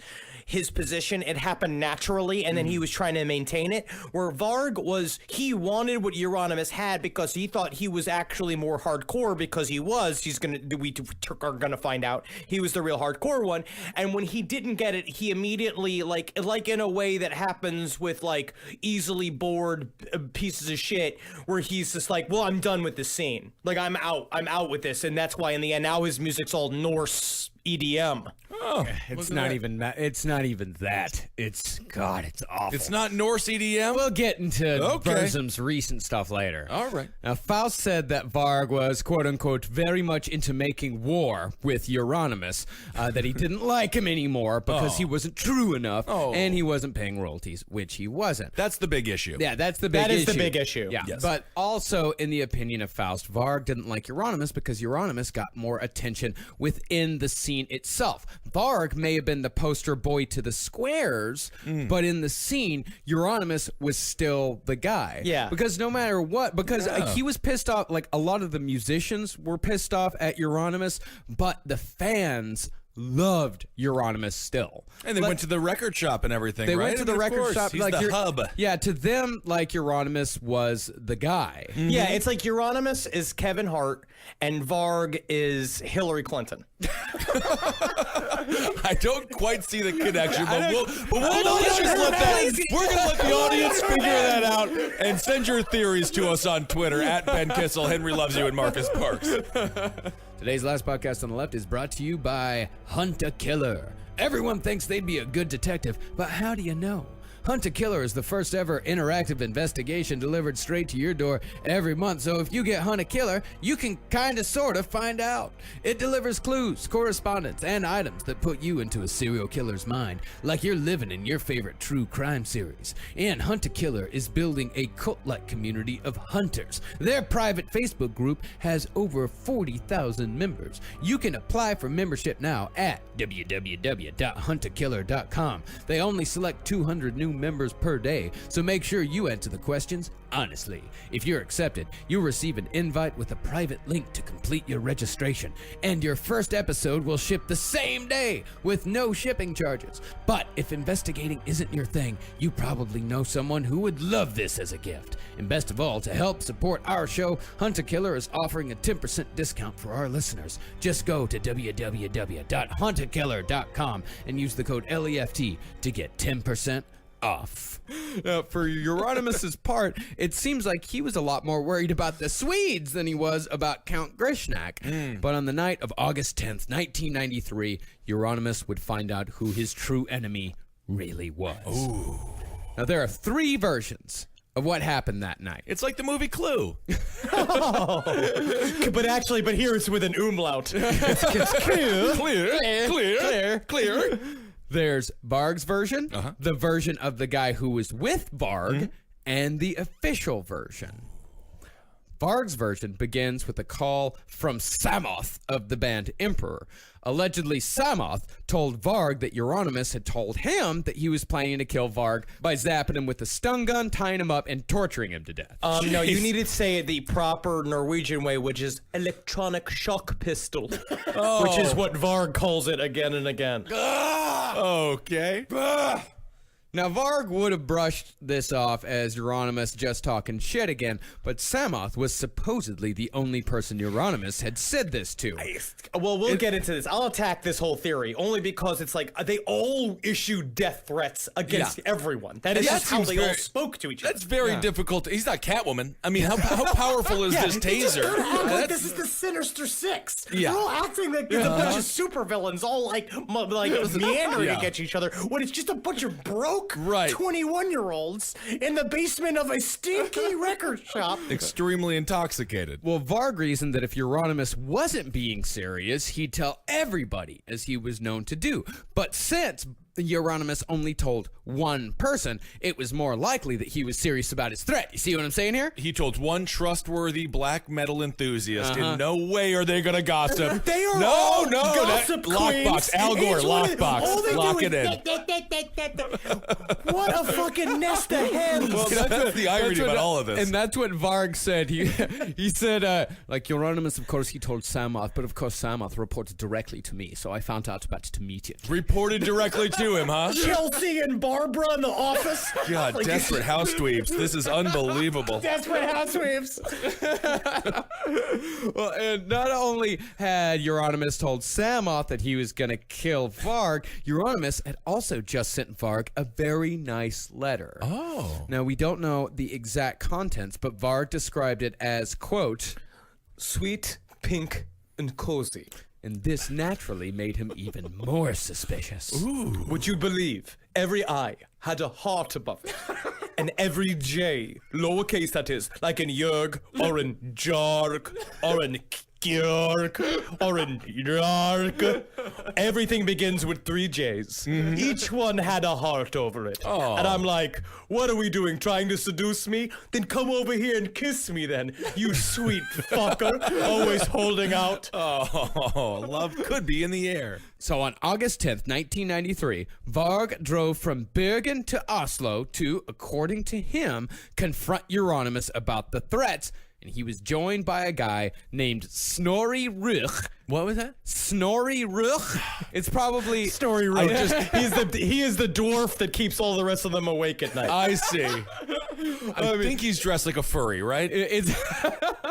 position. It happened naturally, and then he was trying to maintain it. Where Varg he wanted what Euronymous had because he thought he was actually more hardcore because we are gonna find out he was the real hardcore one. And when he didn't get it, he immediately like in a way that happens with like easily bored pieces of shit, where he's just like, well, I'm done with this scene. Like I'm out with this, and that's why in the end now his music's all Norse EDM. Oh, It's not even that. It's not even that. It's awful. It's not Norse EDM. We'll get into Okay. Burzum's recent stuff later. All right. Now, Faust said that Varg was, quote unquote, very much into making war with Euronymous, that he didn't like him anymore because he wasn't true enough and he wasn't paying royalties, which he wasn't. That's the big issue. Yeah, that's the big That issue. is the big issue. Yeah, Yes. but also in the opinion of Faust, Varg didn't like Euronymous because Euronymous got more attention within the scene itself. Varg may have been the poster boy to the squares, but in the scene, Euronymous was still the guy. Yeah. Because no matter what, because he was pissed off, like a lot of the musicians were pissed off at Euronymous, but the fans loved Euronymous still. And they went to the record shop and everything, They right? went to the And of record course, shop. He's like the you're- hub. Yeah, to them, like Euronymous was the guy. Yeah, it's like Euronymous is Kevin Hart and Varg is Hillary Clinton. I don't quite see the connection, but we'll don't just let that. either. We're gonna let the audience figure that out and send your theories to us on Twitter at Ben Kissel, Henry Loves You, and Marcus Parks. Today's last podcast on the left is brought to you by Hunt a Killer. Everyone thinks they'd be a good detective, but how do you know? Hunt a Killer is the first ever interactive investigation delivered straight to your door every month, so if you get Hunt a Killer, you can kinda sorta find out. It delivers clues, correspondence, and items that put you into a serial killer's mind, like you're living in your favorite true crime series. And Hunt a Killer is building a cult-like community of hunters. Their private Facebook group has over 40,000 members. You can apply for membership now at www.huntakiller.com. They only select 200 new members per day, so make sure you answer the questions honestly. If you're accepted, you'll receive an invite with a private link to complete your registration, and your first episode will ship the same day with no shipping charges. But if investigating isn't your thing, you probably know someone who would love this as a gift. And best of all, to help support our show, Hunt a Killer is offering a 10% discount for our listeners. Just go to www.huntakiller.com and use the code LEFT to get 10% off. For Euronymous' part, it seems like he was a lot more worried about the Swedes than he was about Count Grishnak. But on the night of August 10th, 1993, Euronymous would find out who his true enemy really was. Ooh. Now, there are 3 versions of what happened that night. It's like the movie Clue. But here it's with an umlaut. Clear. There's Varg's version, the version of the guy who was with Varg, and the official version. Varg's version begins with a call from Samoth of the band Emperor. Allegedly, Samoth told Varg that Euronymous had told him that he was planning to kill Varg by zapping him with a stun gun, tying him up, and torturing him to death. No, you need to say it the proper Norwegian way, which is electronic shock pistol, which is what Varg calls it again and again. Okay. Now, Varg would have brushed this off as Euronymous just talking shit again, but Samoth was supposedly the only person Euronymous had said this to. Well, we'll get into this. I'll attack this whole theory only because it's like they all issued death threats against everyone. That is just how they all spoke to each other. That's very difficult. He's not Catwoman. I mean, how powerful is this taser? Like this is the Sinister Six. Yeah. They're all acting like there's a bunch of supervillains all like meandering against each other when it's just a bunch of broke 21-year-olds in the basement of a stinky record shop. Extremely intoxicated. Well, Varg reasoned that if Euronymous wasn't being serious, he'd tell everybody, as he was known to do. But since Euronymous only told one person, it was more likely that he was serious about his threat. You see what I'm saying here? He told one trustworthy black metal enthusiast. In no way are they gonna gossip. They are no, all no, gossip queens. Lockbox, Al Gore, Each one of- all lockbox, they lock do it is in. What a fucking nest of hens. Well, that's the irony about all of this. And that's what Varg said. He said, like, Euronymous, of course, he told Samoth, but of course Samoth reported directly to me, so I found out about it immediately. Reported directly to him, huh? Chelsea and Barbara in the office. God, desperate house dweebs. This is unbelievable. Desperate housewives. Well, and not only had Euronymous told Samoth that he was going to kill Varg, Euronymous had also just sent Varg a very nice letter. Oh. Now, we don't know the exact contents, but Varg described it as, quote, Sweet, pink, and cozy. and this naturally made him even more suspicious. Ooh. Would you believe every I had a heart above it? And every J, lowercase that is, like in Jörg, or in Jark, or in Kjörk, or in Jark. Everything begins with 3 J's. Mm-hmm. Each one had a heart over it. Oh. And I'm like, what are we doing, trying to seduce me? Then come over here and kiss me then, you sweet fucker, always holding out. Oh, love could be in the air. So on August 10th, 1993, Varg drove from Bergen to Oslo to, according to him, confront Euronymous about the threats, and he was joined by a guy named Snorri Ruch. What was that? Snorri Ruch? It's probably... Story road. He is the dwarf that keeps all the rest of them awake at night. I see. I think he's dressed like a furry, right? It's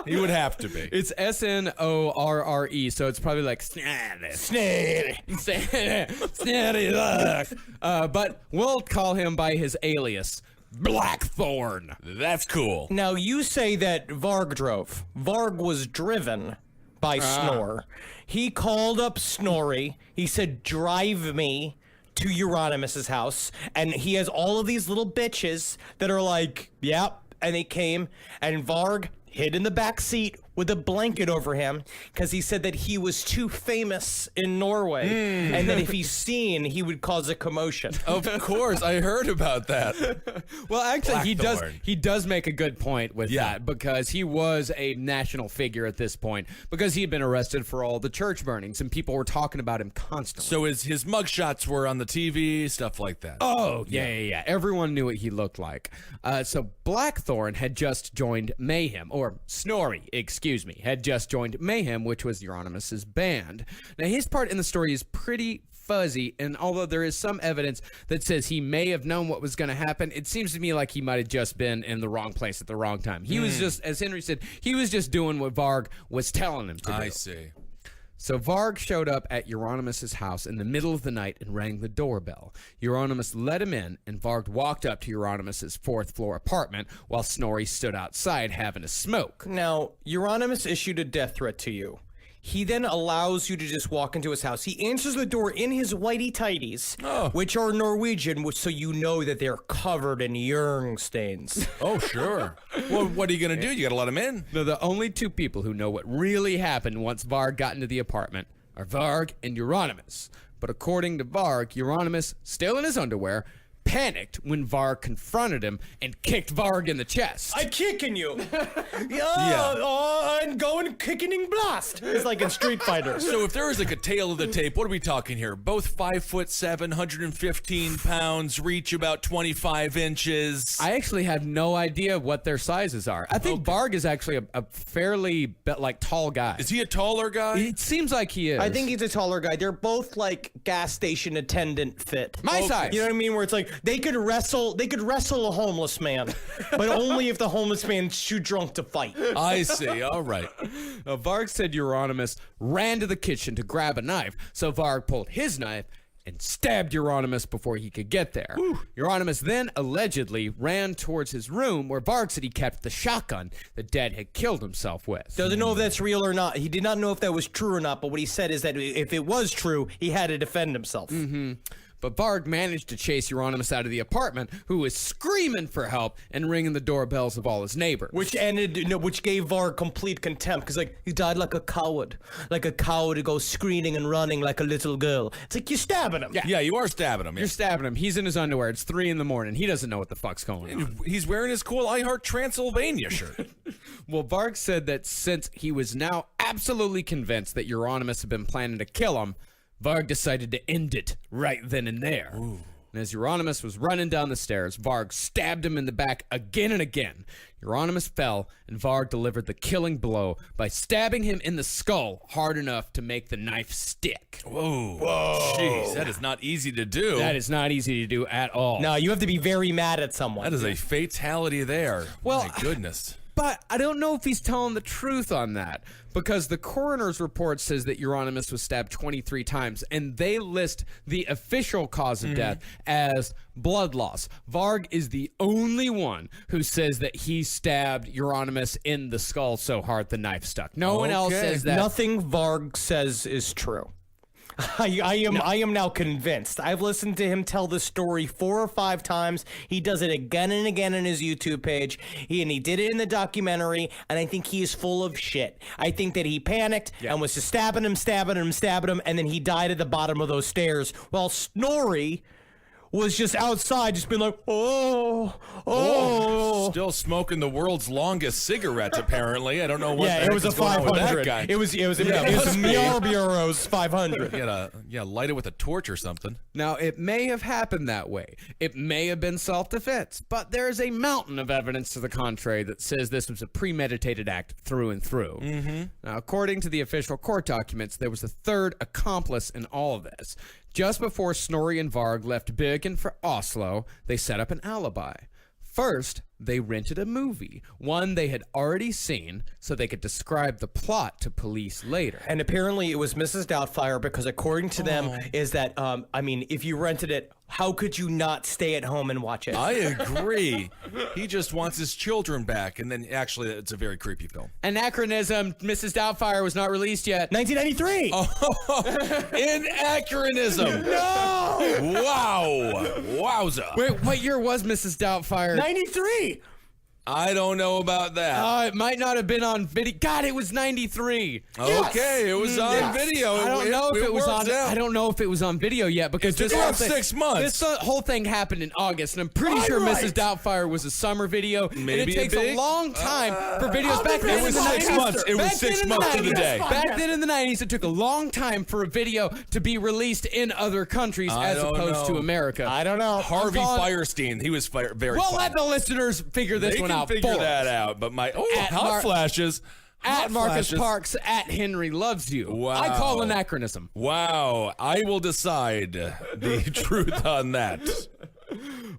He would have to be. it's Snorre, so it's probably like Snorri Ruch. But we'll call him by his alias, Blackthorn. That's cool. Now, you say that Varg drove. Varg was driven by Snore. He called up Snorri. He said, drive me to Euronymous' house. And he has all of these little bitches that are like, yep. And they came, and Varg hid in the back seat with a blanket over him because he said that he was too famous in Norway and that if he's seen, he would cause a commotion. Of course, I heard about that. Well, actually, Blackthorn. he does make a good point with that because he was a national figure at this point because he had been arrested for all the church burnings and people were talking about him constantly. So his mugshots were on the TV, stuff like that. Oh, yeah. Everyone knew what he looked like. So Blackthorn had just joined Mayhem, or Snorri, excuse me, had just joined Mayhem, which was Euronymous' band. Now, his part in the story is pretty fuzzy, and although there is some evidence that says he may have known what was going to happen, it seems to me like he might have just been in the wrong place at the wrong time. He was just, as Henry said, he was just doing what Varg was telling him to do. I see. So Varg showed up at Euronymous' house in the middle of the night and rang the doorbell. Euronymous let him in, and Varg walked up to Euronymous' fourth-floor apartment while Snorri stood outside having a smoke. Now, Euronymous issued a death threat to you. He then allows you to just walk into his house. He answers the door in his whitey tighties, which are Norwegian, so you know that they're covered in urine stains. Oh, sure. Well, what are you going to do? You got to let him in. Now, the only two people who know what really happened once Varg got into the apartment are Varg and Euronymous. But according to Varg, Euronymous, still in his underwear, panicked when Varg confronted him and kicked Varg in the chest. I'm kicking you. And going kicking and blast. It's like in Street Fighter. So if there was like a tail of the tape, what are we talking here? Both 5'7", 115 pounds, reach about 25 inches. I actually have no idea what their sizes are. I think Varg is actually a fairly tall guy. Is he a taller guy? It seems like he is. I think he's a taller guy. They're both like gas station attendant fit. My size. You know what I mean? Where it's like they could wrestle a homeless man, but only if the homeless man's too drunk to fight. I see. All right. Varg said Euronymous ran to the kitchen to grab a knife, so Varg pulled his knife and stabbed Euronymous before he could get there. Euronymous then allegedly ran towards his room where Varg said he kept the shotgun the dead had killed himself with. Doesn't know if that's real or not. He did not know if that was true or not, but what he said is that if it was true, he had to defend himself. But Varg managed to chase Euronymous out of the apartment, who was screaming for help and ringing the doorbells of all his neighbors. Which gave Varg complete contempt, because he died like a coward who goes screaming and running like a little girl. It's like you're stabbing him. Yeah, you are stabbing him. You're stabbing him. He's in his underwear. It's 3 a.m. He doesn't know what the fuck's going on. He's wearing his cool I Heart Transylvania shirt. Well, Varg said that since he was now absolutely convinced that Euronymous had been planning to kill him, Varg decided to end it right then and there. And as Euronymous was running down the stairs, Varg stabbed him in the back again and again. Euronymous fell, and Varg delivered the killing blow by stabbing him in the skull hard enough to make the knife stick. Whoa. Jeez, that is not easy to do. That is not easy to do at all. No, you have to be very mad at someone. That is a fatality there. Well, my goodness. But I don't know if he's telling the truth on that, because the coroner's report says that Euronymous was stabbed 23 times, and they list the official cause of death as blood loss. Varg is the only one who says that he stabbed Euronymous in the skull so hard the knife stuck. No one else says that. Nothing Varg says is true. I am now convinced. I've listened to him tell this story 4 or 5 times. He does it again and again on his YouTube page. He did it in the documentary, and I think he is full of shit. I think that he panicked and was just stabbing him, and then he died at the bottom of those stairs while Snorri was just outside, just being like, oh. Still smoking the world's longest cigarettes, apparently. I don't know what the it heck was is a going on with that 500. guy. It was must be. Marlboro's 500. Light it with a torch or something. Now, it may have happened that way. It may have been self-defense, but there is a mountain of evidence to the contrary that says this was a premeditated act through and through. Now, according to the official court documents, there was a third accomplice in all of this. Just before Snorri and Varg left Bergen for Oslo, they set up an alibi. First, they rented a movie, one they had already seen, so they could describe the plot to police later. And apparently it was Mrs. Doubtfire, because according to them is that, if you rented it How could you not stay at home and watch it? I agree. He just wants his children back, and then actually, it's a very creepy film. Anachronism. Mrs. Doubtfire was not released yet. 1993. Anachronism. No. Wow. Wowza. Wait, what year was Mrs. Doubtfire? 93. I don't know about that. It might not have been on video. God, it was 93. Okay, it was on video. I don't know if it was on. works out. I don't know if it was on video yet because It's this been whole out thing, 6 months. This whole thing happened in August, and I'm pretty sure Mrs. Doubtfire was a summer video. and Maybe it a takes a big- long time for videos back then. It was in the 6 90s. months. It was Back 6 then in months to the 90s. day. Back then in the 90s, it took a long time for a video to be released in other countries I as don't opposed to know. America. I don't know. Harvey calling- Firestein. He was very We'll funny. let the listeners figure this They one can out figure for that us. out. But my At hot Mar- flashes. At Hot Marcus flashes. Parks, at Henry Loves You. Wow. I call anachronism. Wow, I will decide the truth on that.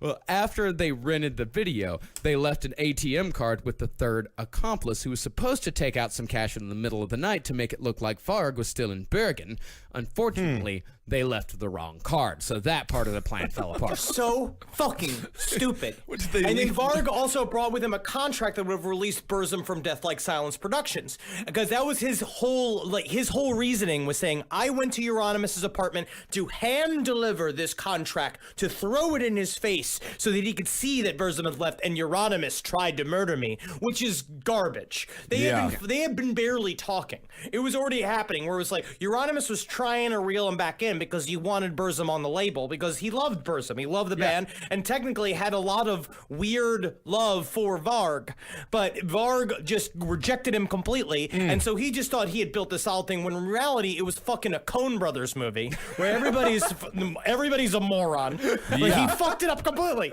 Well, after they rented the video, they left an ATM card with the third accomplice who was supposed to take out some cash in the middle of the night to make it look like Varg was still in Bergen. Unfortunately, they left the wrong card, so that part of the plan fell apart. So fucking stupid. What did they And then leave? Varg also brought with him a contract that would have released Burzum from Death Like Silence Productions, because that was his whole reasoning was saying, I went to Euronymous' apartment to hand deliver this contract to throw it in his face so that he could see that Burzum had left and Euronymous tried to murder me, which is garbage. They had been barely talking. It was already happening where it was like Euronymous was trying to reel him back in because he wanted Burzum on the label because he loved Burzum. He loved the band and technically had a lot of weird love for Varg. But Varg just rejected him completely. And so he just thought he had built this solid thing when in reality it was fucking a Coen Brothers movie where everybody's a moron. Like he fucked it up completely.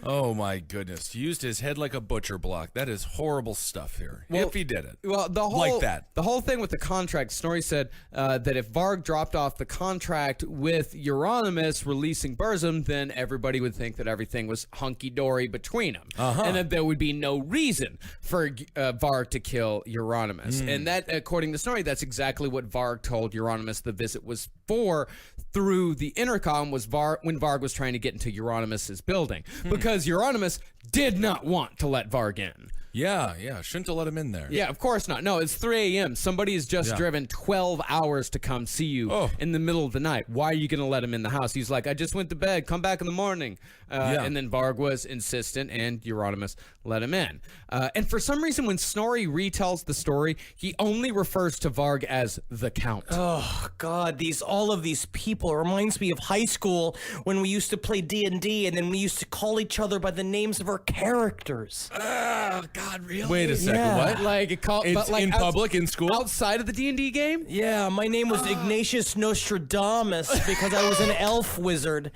Oh my goodness. He used his head like a butcher block. That is horrible stuff here. If he did it. Well, the whole Like that. The whole thing with the contract, Snorri said that if Varg dropped off the contract with Euronymous releasing Burzum, then everybody would think that everything was hunky-dory between them. And that there would be no reason for Varg to kill Euronymous. And that, according to Snorri, that's exactly what Varg told Euronymous the visit was for through the intercom was when Varg was trying to get into Euronymous' building. Because Euronymous did not want to let Varg in. Yeah. Shouldn't have let him in there. Yeah, of course not. No, it's 3 a.m. Somebody has just driven 12 hours to come see you in the middle of the night. Why are you going to let him in the house? He's like, I just went to bed. Come back in the morning. And then Varg was insistent, and Euronymous let him in. And for some reason, when Snorri retells the story, he only refers to Varg as the Count. Oh God, all of these people reminds me of high school when we used to play D&D and then we used to call each other by the names of our characters. Oh, God, really? Wait a second. Yeah. What? Like, It's in public, in school? Outside of the D&D game? Yeah, my name was Ignatius Nostradamus because I was an elf wizard.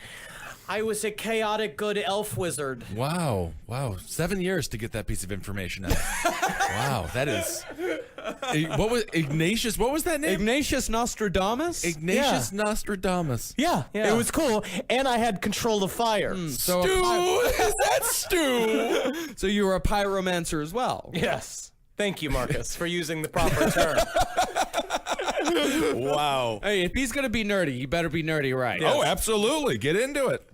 I was a chaotic good elf wizard. Wow. 7 years to get that piece of information out. Wow, that is. What was Ignatius? What was that name? Ignatius Nostradamus? Ignatius Nostradamus. Yeah, it was cool. And I had control of fire. So, Stu! Is that Stu? so you were a pyromancer as well? Yes. Thank you, Marcus, for using the proper term. Wow. Hey, if he's going to be nerdy, he better be nerdy right. Oh, absolutely. Get into it.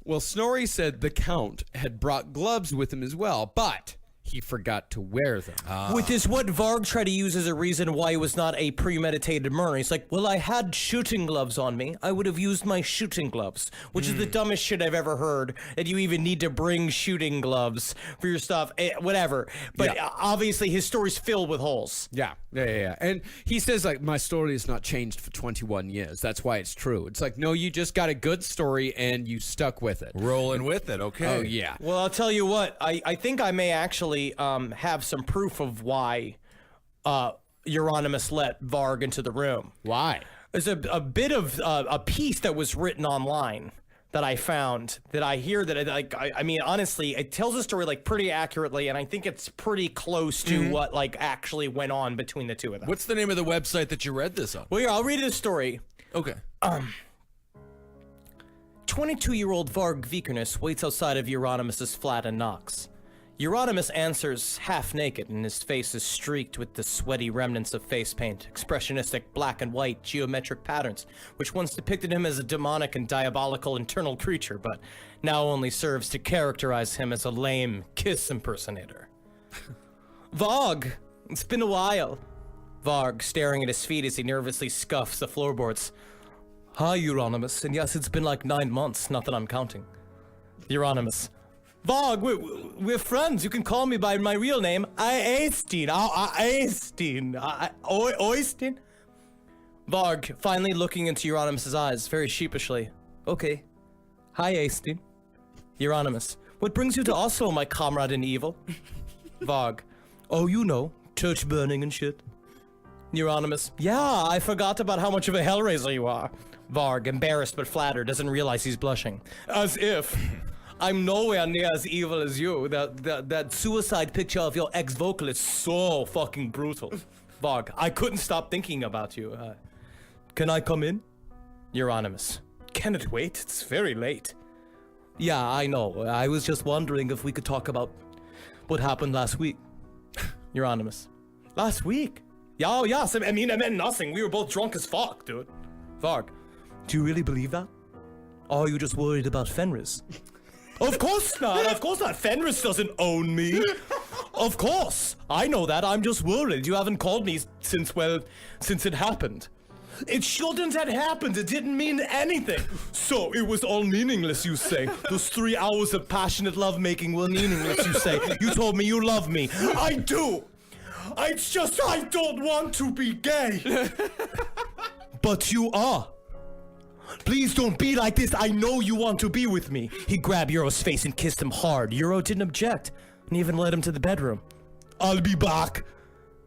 Well, Snorri said the Count had brought gloves with him as well, but he forgot to wear them. Which is what Varg tried to use as a reason why it was not a premeditated murder. He's like, well, I had shooting gloves on me. I would have used my shooting gloves, which is the dumbest shit I've ever heard, that you even need to bring shooting gloves for your stuff, whatever. But obviously his story's filled with holes. Yeah. And he says, like, my story has not changed for 21 years. That's why it's true. It's like, no, you just got a good story and you stuck with it. Rolling with it, okay. Oh, yeah. Well, I'll tell you what, I think I may actually have some proof of why Euronymous let Varg into the room. Why? There's a bit of a piece that was written online that I found that I hear that I mean honestly it tells the story like pretty accurately and I think it's pretty close to what like actually went on between the two of them. What's the name of the website that you read this on? Well, here, I'll read you the story. Okay. 22-year-old Varg Vikernes waits outside of Euronymous' flat and knocks. Euronymous answers half naked, and his face is streaked with the sweaty remnants of face paint, expressionistic black and white geometric patterns, which once depicted him as a demonic and diabolical internal creature, but now only serves to characterize him as a lame Kiss impersonator. Varg, it's been a while. Varg, staring at his feet as he nervously scuffs the floorboards. Hi, Euronymous, and yes, it's been like 9 months, not that I'm counting. Euronymous. Varg, we're friends. You can call me by my real name. Oystein. Oystein? Varg, finally looking into Euronymous' eyes, very sheepishly. Okay. Hi, Oystein. Euronymous. What brings you to Oslo, my comrade in evil? Varg. Oh, you know, church burning and shit. Euronymous. Yeah, I forgot about how much of a hellraiser you are. Varg, embarrassed but flattered, doesn't realize he's blushing. As if. I'm nowhere near as evil as you. That suicide picture of your ex-vocal is so fucking brutal. Varg, I couldn't stop thinking about you. Can I come in? Euronymous. Can it wait? It's very late. Yeah, I know. I was just wondering if we could talk about what happened last week. Euronymous. Last week? Yeah, oh, yes. I mean, I meant nothing. We were both drunk as fuck, dude. Varg. Do you really believe that? Or are you just worried about Fenris? Of course not. Of course not. Fenris doesn't own me. Of course. I know that. I'm just worried. You haven't called me since it happened. It shouldn't have happened. It didn't mean anything. So it was all meaningless, you say. Those 3 hours of passionate lovemaking were meaningless, you say. You told me you love me. I do. It's just I don't want to be gay. But you are. Please don't be like this. I know you want to be with me. He grabbed Euro's face and kissed him hard. Euro didn't object and even led him to the bedroom. I'll be back.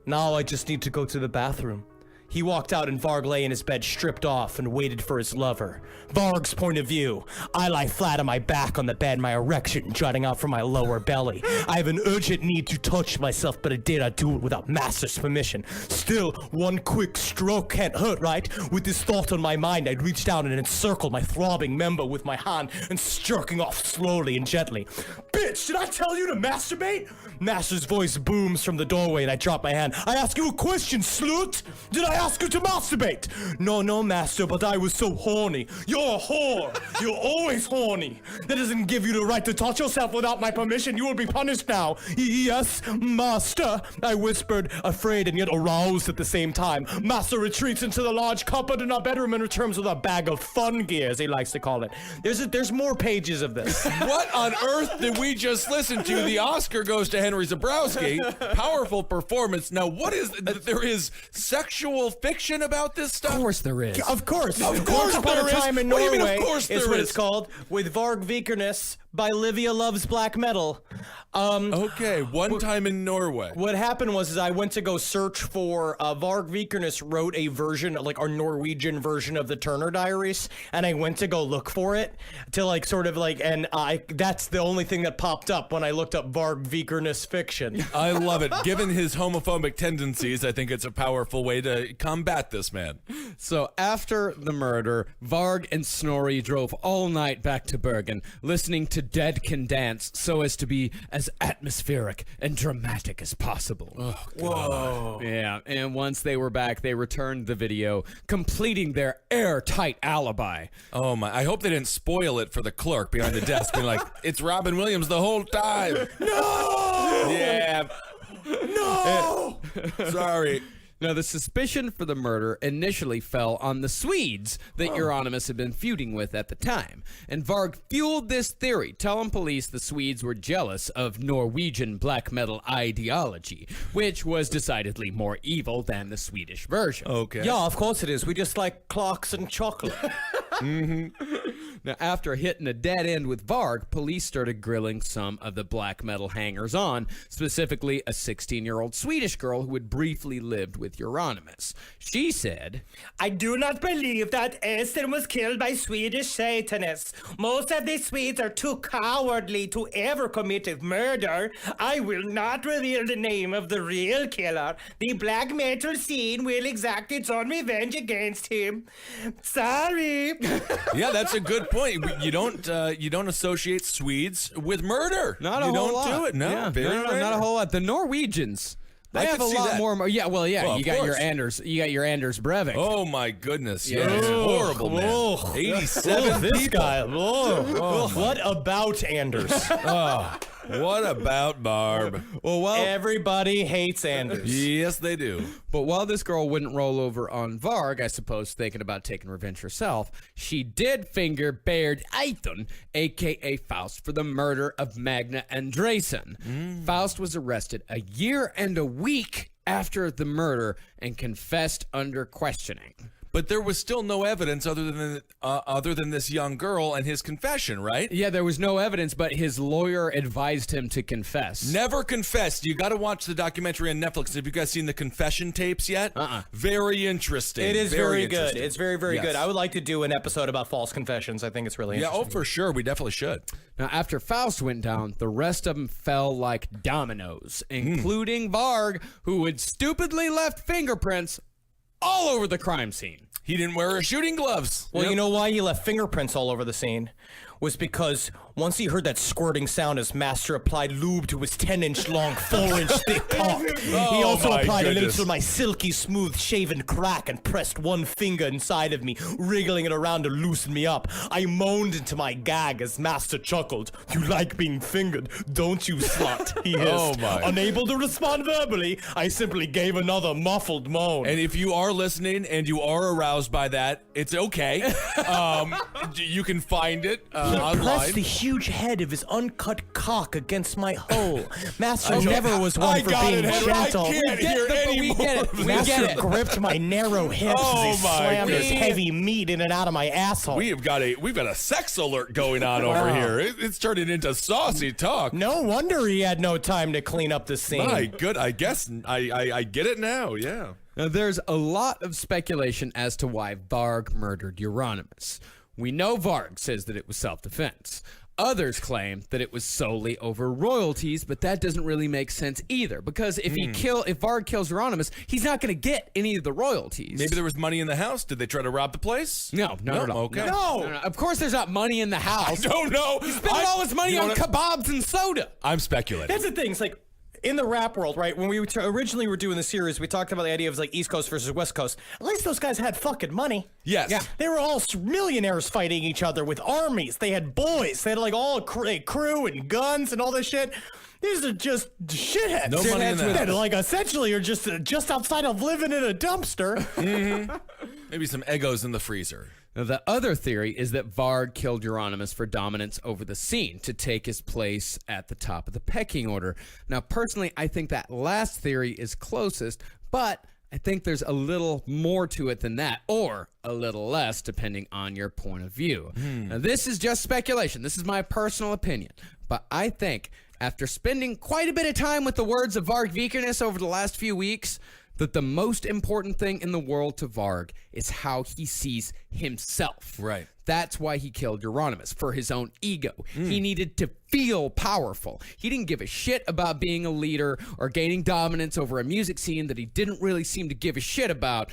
Now I just need to go to the bathroom. He walked out and Varg lay in his bed stripped off and waited for his lover. Varg's point of view. I lie flat on my back on the bed, my erection jutting out from my lower belly. I have an urgent need to touch myself, but I did not do it without Master's permission. Still, one quick stroke can't hurt, right? With this thought on my mind, I'd reach down and encircle my throbbing member with my hand and jerking off slowly and gently. Bitch, did I tell you to masturbate? Master's voice booms from the doorway and I drop my hand. I ask you a question, slut! Did I ask you to masturbate? No, Master, but I was so horny. You're a whore. You're always horny. That doesn't give you the right to touch yourself without my permission. You will be punished now. Yes, Master, I whispered, afraid and yet aroused at the same time. Master retreats into the large cupboard in our bedroom and returns with a bag of fun gear, as he likes to call it. There's more pages of this. What on earth did we just listen to? The Oscar goes to Henry Zabrowski. Powerful performance. Now, what is there is sexual fiction about this stuff? Of course there is. Of course. Of course Once Upon there a is. Time in What do you Norway mean, of course is there what is? it's called, with Varg Vikernes by Livia Loves Black Metal. Okay, one time in Norway. What happened was I went to go search for Varg Vikernes wrote a version, like our Norwegian version of the Turner Diaries, and I went to go look for it to like sort of like, and that's the only thing that popped up when I looked up Varg Vikernes fiction. I love it. Given his homophobic tendencies, I think it's a powerful way to combat this man. So after the murder, Varg and Snorri drove all night back to Bergen, listening to Dead Can Dance so as to be as atmospheric and dramatic as possible. Oh, whoa. Yeah, and once they were back, they returned the video, completing their airtight alibi. Oh my, I hope they didn't spoil it for the clerk behind the desk, being like, it's Robin Williams the whole time. No! Yeah. No! Sorry. Now, the suspicion for the murder initially fell on the Swedes that Euronymous had been feuding with at the time, and Varg fueled this theory, telling police the Swedes were jealous of Norwegian black metal ideology, which was decidedly more evil than the Swedish version. Okay. Yeah, of course it is. We just like clocks and chocolate. Now, after hitting a dead end with Varg, police started grilling some of the black metal hangers-on, specifically a 16-year-old Swedish girl who had briefly lived with Euronymous. She said, I do not believe that Esther was killed by Swedish Satanists. Most of the Swedes are too cowardly to ever commit a murder. I will not reveal the name of the real killer. The black metal scene will exact its own revenge against him. Sorry. Yeah, that's a good point. point. You don't associate Swedes with murder. Not a you whole don't lot. do it. No, Yeah, very no, rare. not a whole lot. The Norwegians, they I have could a see lot that. more. Yeah, well, yeah, Well, you of got your course. Anders. You got your Anders Breivik. Oh my goodness! Yeah. Yeah, it's horrible, man. Oh, 87 this people. guy. What about Anders? What about Barb? Well, Everybody hates Anders. Yes, they do. but while this girl wouldn't roll over on Varg, I suppose thinking about taking revenge herself, she did finger Baird Eithun, a.k.a. Faust, for the murder of Magna Andresen. Faust was arrested a year and a week after the murder and confessed under questioning. But there was still no evidence other than this young girl and his confession, right? Yeah, there was no evidence, but his lawyer advised him to confess. Never confessed. You got to watch the documentary on Netflix. Have you guys seen the confession tapes yet? Very interesting. It is very good. interesting. It's very, very Yes. good. I would like to do an episode about false confessions. I think it's really Yeah, interesting. oh, for sure. We definitely should. Now, after Faust went down, the rest of them fell like dominoes, including Varg, who had stupidly left fingerprints all over the crime scene. He didn't wear his shooting gloves. Well, you know why he left fingerprints all over the scene? Was because once he heard that squirting sound, his master applied lube to his 10-inch long, 4-inch thick cock. He also my applied a little goodness. to my silky smooth shaven crack and pressed one finger inside of me, wriggling it around to loosen me up. I moaned into my gag as master chuckled. You like being fingered, don't you, slut? He hissed. Oh, my. Unable to respond verbally, I simply gave another muffled moan. And if you are listening and you are aroused by that, it's okay. You can find it online. Pressed the huge head of his uncut cock against my hole. Master never was one I for got being it, Henry. gentle. I can't hear any we more get it. of We this. get Master it. gripped my narrow hips Oh as he my slammed his goodness. heavy meat in and out of my asshole. We've got a sex alert going on over here. It's turning into saucy talk. No wonder he had no time to clean up the scene. My good, I guess I get it now. Yeah. Now, there's a lot of speculation as to why Varg murdered Euronymous. We know Varg says that it was self-defense. Others claim that it was solely over royalties, but that doesn't really make sense either. Because if Varg kills Euronymous, he's not going to get any of the royalties. Maybe there was money in the house. Did they try to rob the place? No, not at all. Okay. No. Of course, there's not money in the house. No, no. Spending all his money you know on what? kebabs and soda. I'm speculating. That's the thing. It's like in the rap world, right? When we originally were doing the series, we talked about the idea of like East Coast versus West Coast. At least those guys had fucking money. Yes. Yeah. They were all millionaires fighting each other with armies. They had boys. They had like all crew and guns and all this shit. These are just shitheads. No money in the that house. like essentially are just outside of living in a dumpster. Maybe some Eggos in the freezer. Now, the other theory is that Varg killed Euronymous for dominance over the scene to take his place at the top of the pecking order. Now, personally, I think that last theory is closest, but I think there's a little more to it than that, or a little less, depending on your point of view. Now, this is just speculation. This is my personal opinion, but I think after spending quite a bit of time with the words of Varg Vikernes over the last few weeks, that the most important thing in the world to Varg is how he sees himself. Right. That's why he killed Euronymous, for his own ego. He needed to feel powerful. He didn't give a shit about being a leader or gaining dominance over a music scene that he didn't really seem to give a shit about.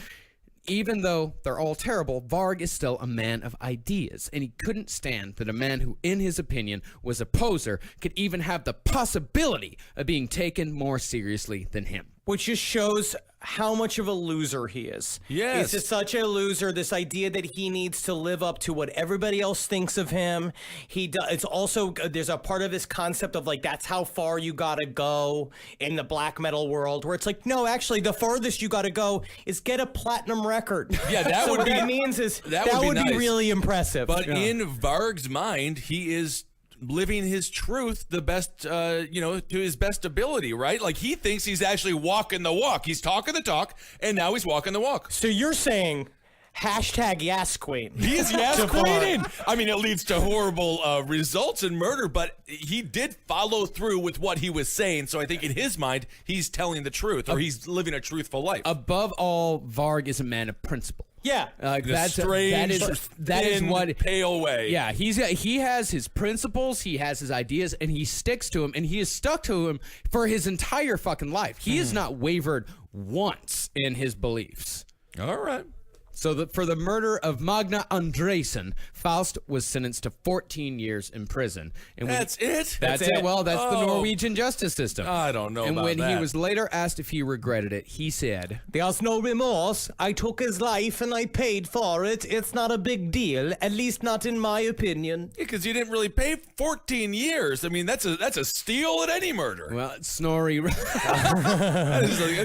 Even though they're all terrible, Varg is still a man of ideas, and he couldn't stand that a man who, in his opinion, was a poser could even have the possibility of being taken more seriously than him. Which just shows how much of a loser he is. Yes. He's just such a loser. This idea that he needs to live up to what everybody else thinks of him. It's also, there's a part of this concept of like, that's how far you gotta go in the black metal world, where it's like, no, actually, the farthest you gotta go is get a platinum record. Yeah, that so would what be- that means is that that would would be be nice. really impressive. But in Varg's mind, he is living his truth the best, to his best ability, right? Like he thinks he's actually walking the walk. He's talking the talk, and now he's walking the walk. So you're saying hashtag Yas Queen. He is yes To Varg. queening. I mean, it leads to horrible results and murder, but he did follow through with what he was saying. So I think in his mind, he's telling the truth, or he's living a truthful life. Above all, Varg is a man of principle. Yeah. That is what pale way. Yeah, he has his principles, he has his ideas, and he sticks to them, and he has stuck to him for his entire fucking life. He has not wavered once in his beliefs. All right. So for the murder of Magna Andresen, Faust was sentenced to 14 years in prison. And when- That's it? That's it. Well, that's the Oh. Norwegian justice system. I don't know And about when he that. was later asked if he regretted it, he said, There's no remorse. I took his life and I paid for it. It's not a big deal, at least not in my opinion. Because you didn't really pay 14 years. I mean, that's a steal at any murder. well, Snorri...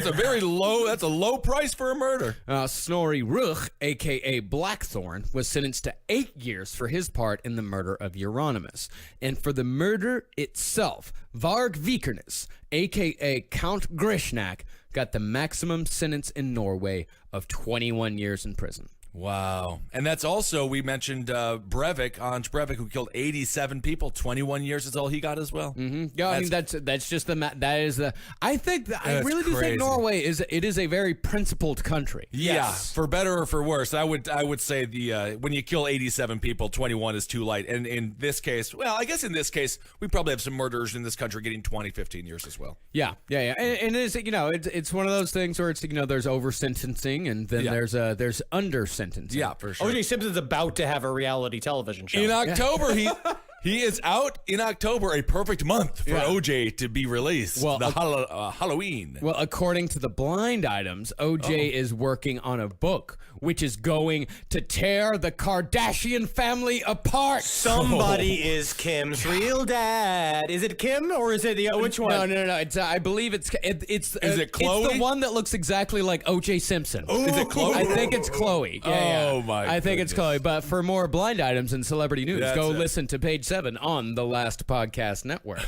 That's a low price for a murder. Snorri Ruch, a.k.a. Blackthorn, was sentenced to 8 years for his part in the murder of Euronymous. And for the murder itself, Varg Vikernes, a.k.a. Count Grishnak, got the maximum sentence in Norway of 21 years in prison. Wow. And that's also, we mentioned Breivik, Hans Breivik, who killed 87 people. 21 years is all he got as well. Mm-hmm. Yeah, I mean that's just that is the. I think I That's really do crazy. think Norway is a very principled country. Yeah, for better or for worse, I would say the when you kill 87 people, 21 is too light. And in this case, well, I guess in this case, we probably have some murderers in this country getting 20, 15 years as well. Yeah. And it is, it's one of those things where it's, there's over sentencing and then there's under sentencing. Yeah, for sure. O.J. Simpson's about to have a reality television show. In October, he is out in October, a perfect month for OJ to be released. Well, Halloween. Well, according to the blind items, OJ is working on a book which is going to tear the Kardashian family apart. Somebody is Kim's real dad. Is it Kim or is it which one? No. It's I believe it's Is it It's Chloe? the one that looks exactly like OJ Simpson. Is it Chloe? I think it's Chloe. Yeah. Oh, my I think it's goodness. Chloe. But for more blind items and celebrity news, That's go it. listen to page 7 on the Last Podcast Network.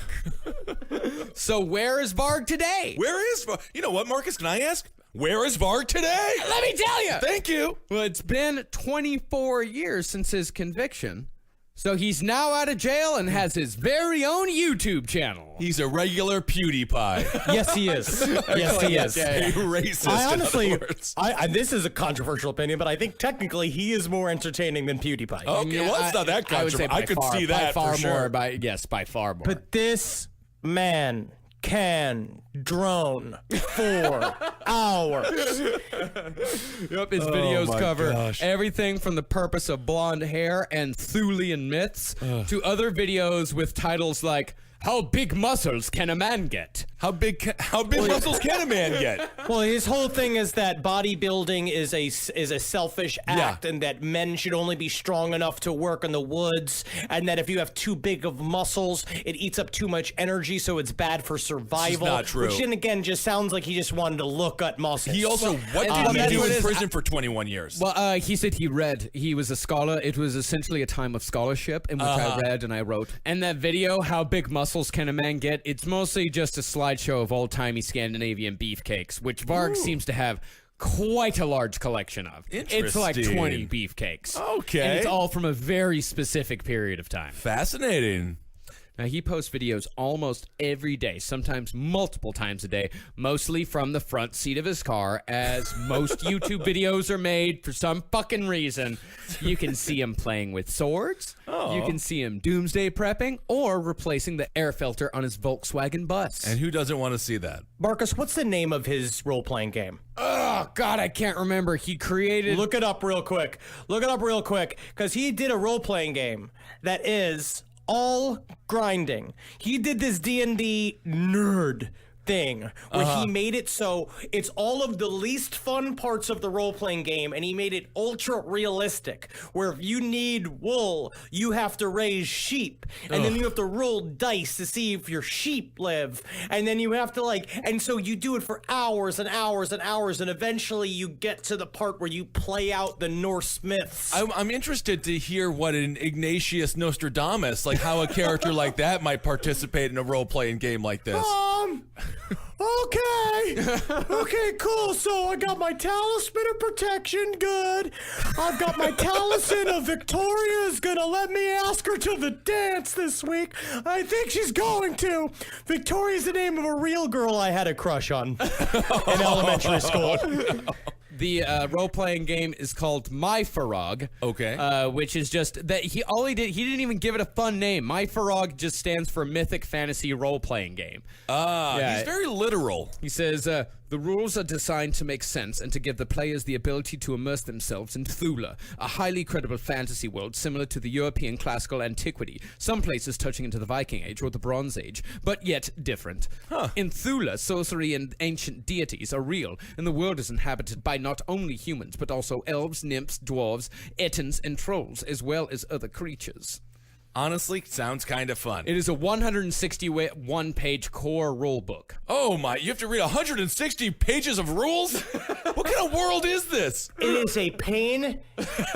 So where is Varg today? Where is Varg? You know what, Marcus? Can I ask? Where is Varg today? Let me tell you. Thank you. Well, it's been 24 years since his conviction. So he's now out of jail and has his very own YouTube channel. He's a regular PewDiePie. Yes, he is. Yes, he is. A racist. I in honestly, other words. this is a controversial opinion, but I think technically he is more entertaining than PewDiePie. Okay, well, it's not that I would say controversial. I by could far, see by that far for sure. more. By far more. But this man can drone for hours. Yep, his videos my cover gosh. everything from the purpose of blonde hair and Thulian myths to other videos with titles like "How big muscles can a man get?" How big muscles can a man get? Well, his whole thing is that bodybuilding is a selfish act, and that men should only be strong enough to work in the woods, and that if you have too big of muscles, it eats up too much energy, so it's bad for survival. not true. Which then again just sounds like he just wanted to look at muscles. He also, what and did he that's do what in it is. prison for 21 years? Well, he said he was a scholar. It was essentially a time of scholarship in which I read and I wrote. And that video, "How big muscles can a man get?" it's mostly just a slideshow of old-timey Scandinavian beefcakes, which Varg seems to have quite a large collection of. It's like Interesting. 20 beefcakes. Okay. And it's all from a very specific period of time. Fascinating. Now, he posts videos almost every day, sometimes multiple times a day, mostly from the front seat of his car, as most YouTube videos are made for some fucking reason. You can see him playing with swords. You can see him doomsday prepping or replacing the air filter on his Volkswagen bus. And who doesn't want to see that? Marcus, what's the name of his role-playing game? Oh, God, I can't remember. He created... Look it up real quick. Because he did a role-playing game that is all grinding. He did this D&D nerd thing where he made it so it's all of the least fun parts of the role-playing game, and he made it ultra realistic, where if you need wool, you have to raise sheep, and then you have to roll dice to see if your sheep live, and then you have to and so you do it for hours and hours and hours, and eventually you get to the part where you play out the Norse myths. I'm interested to hear what an Ignatius Nostradamus, like how a character like that might participate in a role-playing game like this. Okay, cool. So I got my talisman of protection, good. I've got my talisman of Victoria is gonna let me ask her to the dance this week. I think she's going to. Victoria's the name of a real girl I had a crush on in elementary school. The role-playing game is called My Farog. Okay. Which is just that he didn't even give it a fun name. My Farog just stands for Mythic Fantasy Role-Playing Game. He's very literal. He says, The rules are designed to make sense and to give the players the ability to immerse themselves in Cthulhu, a highly credible fantasy world similar to the European classical antiquity, some places touching into the Viking Age or the Bronze Age, but yet different. In Cthulhu, sorcery and ancient deities are real, and the world is inhabited by not only humans, but also elves, nymphs, dwarves, ettins, and trolls, as well as other creatures. Honestly, sounds kind of fun. It is a 161-page core rule book. Oh my, you have to read 160 pages of rules? What kind of world is this? It is a pain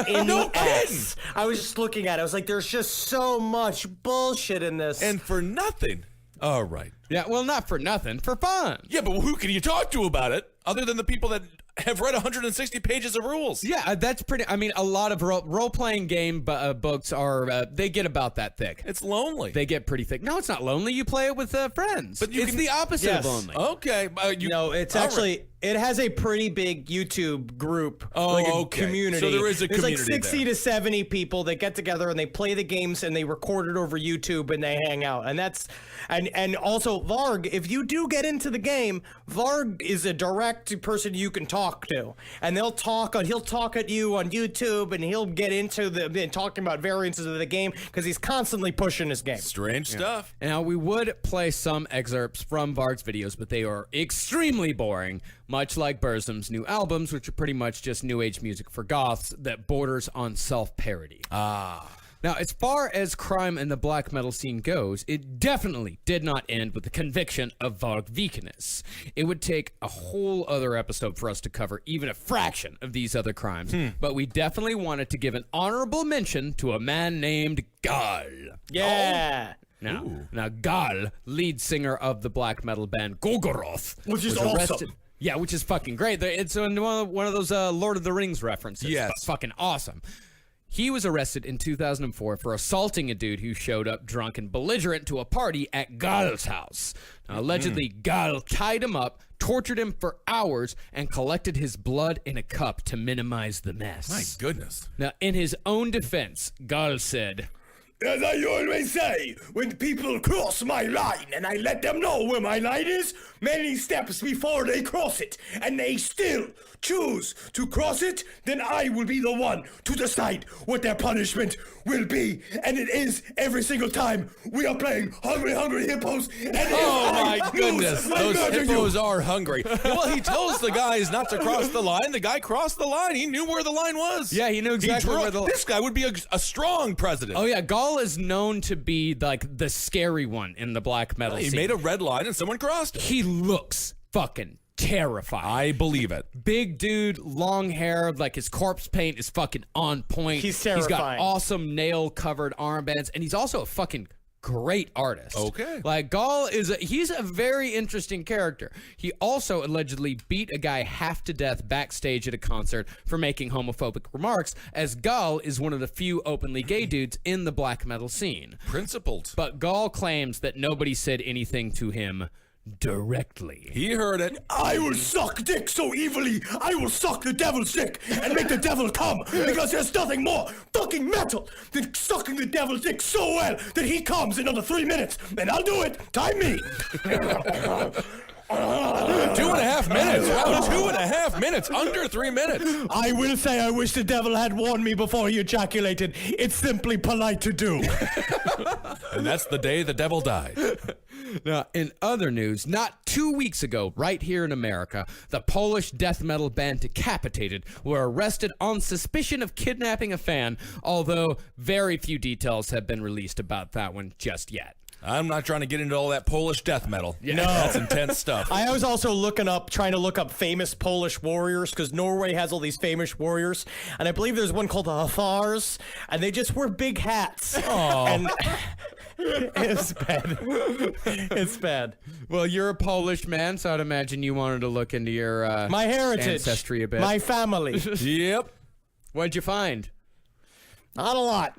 in No the ass. I was just looking at it. I was like, there's just so much bullshit in this. And for nothing. All right. Yeah, well, not for nothing, for fun. Yeah, but who can you talk to about it other than the people that have read 160 pages of rules? Yeah, that's pretty. I mean, a lot of role-playing game books are they get about that thick. It's lonely. They get pretty thick. No, it's not lonely. You play it with friends. But you it's can- the opposite Yes. of lonely. Okay. No, it's all right. actually it has a pretty big YouTube group, Oh, like a okay. community. So there is a There's like community 60 there. to 70 people that get together and they play the games and they record it over YouTube and they hang out. And that's and also Varg, if you do get into the game, Varg is a direct person you can talk to. And he'll talk at you on YouTube and he'll get into talking about variances of the game because he's constantly pushing his game. Strange stuff. Now, we would play some excerpts from Varg's videos, but they are extremely boring, much like Burzum's new albums, which are pretty much just new age music for goths that borders on self-parody. Now, as far as crime in the black metal scene goes, it definitely did not end with the conviction of Varg Vikernes. It would take a whole other episode for us to cover even a fraction of these other crimes, but we definitely wanted to give an honorable mention to a man named Gal. Yeah. Now, Gal, lead singer of the black metal band Golgoroth, Which is was awesome. arrested. Yeah, which is fucking great. It's one of those Lord of the Rings references. Yes. Fucking awesome. He was arrested in 2004 for assaulting a dude who showed up drunk and belligerent to a party at Gal's house. Now, allegedly, Gal tied him up, tortured him for hours, and collected his blood in a cup to minimize the mess. My goodness. Now, in his own defense, Gal said, As I always say, when people cross my line and I let them know where my line is, many steps before they cross it, and they still choose to cross it, then I will be the one to decide what their punishment will be. And it is every single time we are playing Hungry Hungry Hippos. And Oh my goodness, those hippos hippos are hungry. Well, he tells the guys not to cross the line. The guy crossed the line. He knew where the line was. Yeah, he knew exactly where the- This guy would be a strong president. oh yeah, Gal is known to be like the scary one in the black metal He scene. made a red line and someone crossed it. He looks fucking terrifying. I believe it. Big dude, long hair, like his corpse paint is fucking on point. He's He's got terrifying. awesome nail-covered armbands, and he's also a fucking great artist. Okay. Like Gal he's a very interesting character. He also allegedly beat a guy half to death backstage at a concert for making homophobic remarks, as Gal is one of the few openly gay dudes in the black metal scene. Principled. But Gal claims that nobody said anything to him directly. He heard it. I will suck dick so evilly, I will suck the devil's dick and make the devil come, because there's nothing more fucking metal than sucking the devil's dick so well that he comes in under 3 minutes, and I'll do it. Time me. 2.5 minutes. Wow, 2.5 minutes. Under 3 minutes. I will say I wish the devil had warned me before he ejaculated. It's simply polite to do. And that's the day the devil died. Now, in other news, not 2 weeks ago, right here in America, the Polish death metal band Decapitated were arrested on suspicion of kidnapping a fan, although very few details have been released about that one just yet. I'm not trying to get into all that Polish death metal. No. That's intense stuff. I was also trying to look up famous Polish warriors, because Norway has all these famous warriors, and I believe there's one called the Hathars, and they just wear big hats. And it's bad. It's bad. Well, you're a Polish man, so I'd imagine you wanted to look into your My heritage, ancestry a bit. my family. Yep. What'd you find? Not a lot.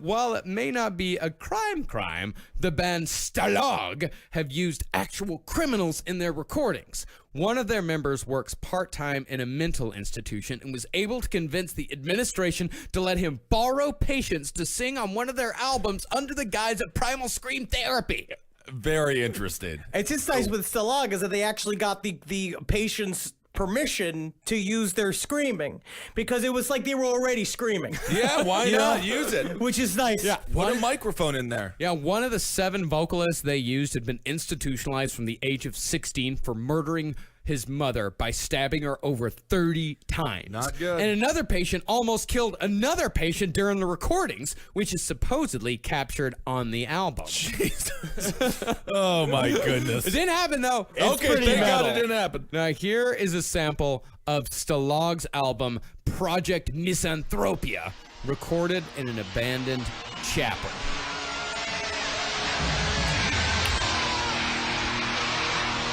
While it may not be a crime, the band Stalag have used actual criminals in their recordings. One of their members works part-time in a mental institution and was able to convince the administration to let him borrow patients to sing on one of their albums under the guise of Primal Scream therapy. Very interesting. It's just nice with Stalagas that they actually got the patient's permission to use their screaming, because it was like they were already screaming. Yeah, why not use it? Which is nice. Yeah. Put a microphone in there. Yeah, one of the 7 vocalists they used had been institutionalized from the age of 16 for murdering his mother by stabbing her over 30 times. Not good. And another patient almost killed another patient during the recordings, which is supposedly captured on the album. Jesus. Oh, my goodness. It didn't happen, though. Okay, thank God it didn't happen. Now, here is a sample of Stalag's album, Project Misanthropia, recorded in an abandoned chapel.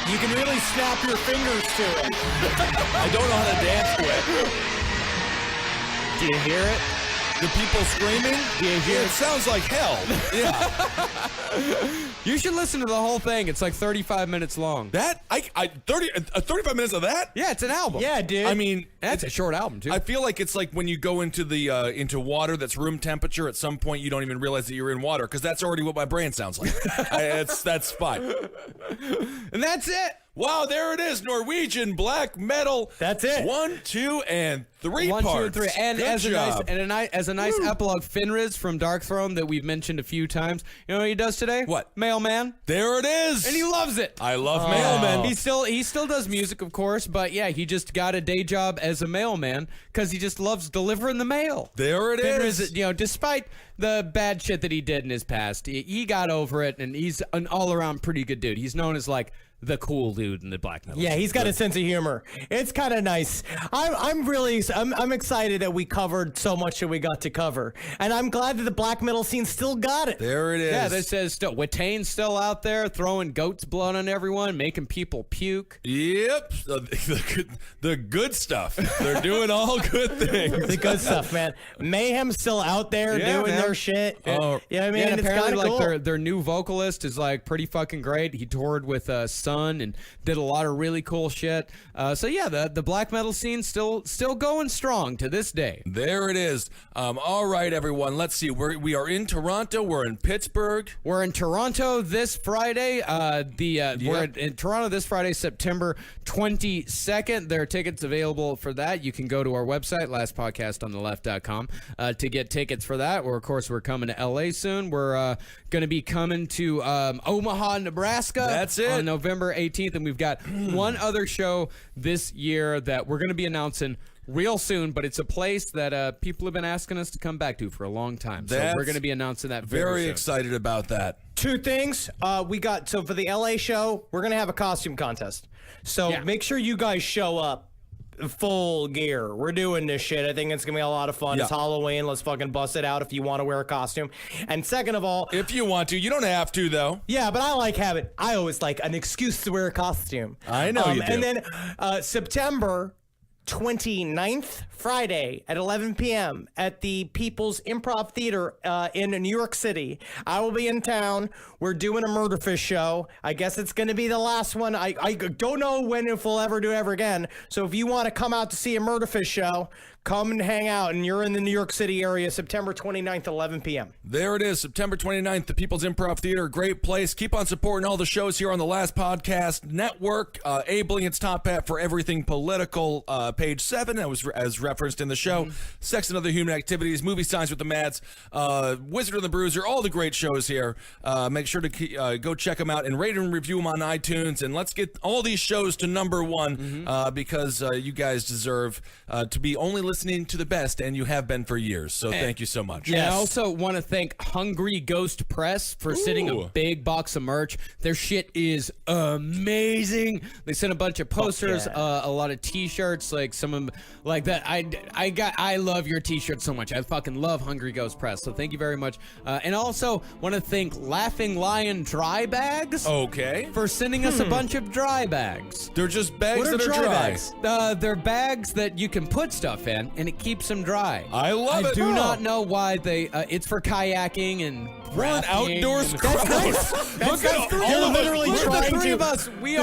You can really snap your fingers to it. I don't know how to dance to it. Do you hear it? The people screaming? Do you hear It it? sounds like hell. Yeah. You should listen to the whole thing. It's like 35 minutes long. That, 35 minutes of that? Yeah, it's an album. Yeah, dude. I mean, That's a short album, too. I feel like it's like when you go into the into water that's room temperature. At some point, you don't even realize that you're in water because that's already what my brain sounds like. That's fine. And that's it. Wow, there it is, Norwegian black metal. That's it. 1, 2, and 3 One, parts. two, and 3. And Good as job. a nice epilogue, Fenris from Darkthrone that we've mentioned a few times. You know what he does today? What? Mailman. There it is. And he loves it. I love mailmen. He still does music, of course, but yeah, he just got a day job as a mailman because he just loves delivering the mail. There it Fenris, is. despite the bad shit that he did in his past, he got over it, and he's an all-around pretty good dude. He's known as like the cool dude in the black metal. Yeah, he's got a sense of humor. It's kind of nice. I'm excited that we covered so much that we got to cover, and I'm glad that the black metal scene still got it. There it is. Yeah, this says still Watane's still out there throwing goat's blood on everyone, making people puke. Yep. The good stuff. They're doing all good things. The good stuff, man. Mayhem's still out there Yeah, doing man. their shit. Oh. Yeah, I mean, Yeah, and it's apparently, kind of like cool. their new vocalist is like pretty fucking great. He toured with Sun and did a lot of really cool shit. So yeah, the black metal scene still going strong to this day. There it is. All right, everyone. Let's see. We are in Toronto. We're in Pittsburgh. We're in Toronto this Friday. We're in Toronto this Friday, September 22nd. There are tickets available for that. You can go to our website, lastpodcastontheleft.com, to get tickets for that. Or of course, we're coming to LA soon. We're going to be coming to Omaha, Nebraska. That's it. On November 18th, and we've got one other show this year that we're going to be announcing real soon, but it's a place that people have been asking us to come back to for a long time. So That's we're going to be announcing that Very soon. excited about that. Two things. So for the LA show, we're gonna have a costume contest. So Yeah. make sure you guys show up full gear. We're doing this shit. I think it's gonna be a lot of fun. Yeah. It's Halloween. Let's fucking bust it out if you want to wear a costume. And second of all, If you want to, you don't have to though. yeah, but I always like an excuse to wear a costume. I know you do. And then September 29th, Friday at 11 p.m. at the People's Improv Theater in New York City. I will be in town. We're doing a Murderfish show. I guess it's going to be the last one. I don't know when, if we'll ever do ever again. So if you want to come out to see a Murderfish show, come and hang out. And you're in the New York City area, September 29th, 11 p.m. There it is, September 29th, the People's Improv Theater. Great place. Keep on supporting all the shows here on the Last Podcast Network. Abe Lincoln's Top Hat for everything political, page 7, that was as referenced in the show. Sex and Other Human Activities, Movie Signs with the Mads, Wizard and the Bruiser, all the great shows here. Make sure to go check them out and rate and review them on iTunes. And let's get all these shows to number 1 because you guys deserve to be only listening to the best, and you have been for years. So thank you so much. And I also want to thank Hungry Ghost Press for sending a big box of merch. Their shit is amazing. They sent a bunch of posters, a lot of t-shirts, like some of them, like that. I love your t-shirt so much. I fucking love Hungry Ghost Press. So thank you very much. And also want to thank Laughing Lion Dry Bags Okay. for sending us a bunch of dry bags. They're just bags What are that are dry dry. bags? They're bags that you can put stuff in, and it keeps them dry. I love I it. do not know why they. It's for kayaking and We're an outdoors crowd. Look at all You're of us. literally Look at trying the three to- of us. We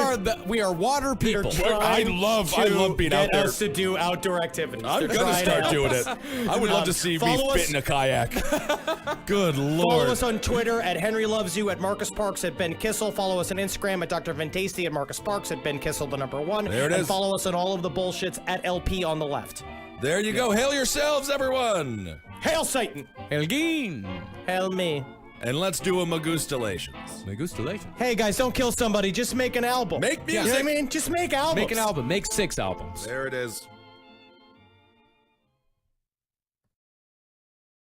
are water people. I love being out get there. us to do outdoor activities. I'm They're gonna trying start help doing us. it. I would love to see me follow fit us- in a kayak. Good Follow lord. us on Twitter at Henry Loves You, at Marcus Parks, at Ben Kissel. Follow us on Instagram at Dr. Ventasty, at Marcus Parks, at Ben Kissel, the number 1. There it and is. follow us on all of the bullshits at LP on the left. There you go. Hail yourselves, everyone. Hail Satan! Elgin. Hail me. And let's do a Magustalations. Magustalations. Hey guys, don't kill somebody. Just make an album. Make You know music. what I mean? Just make albums. Make an album. Make 6 albums. There it is.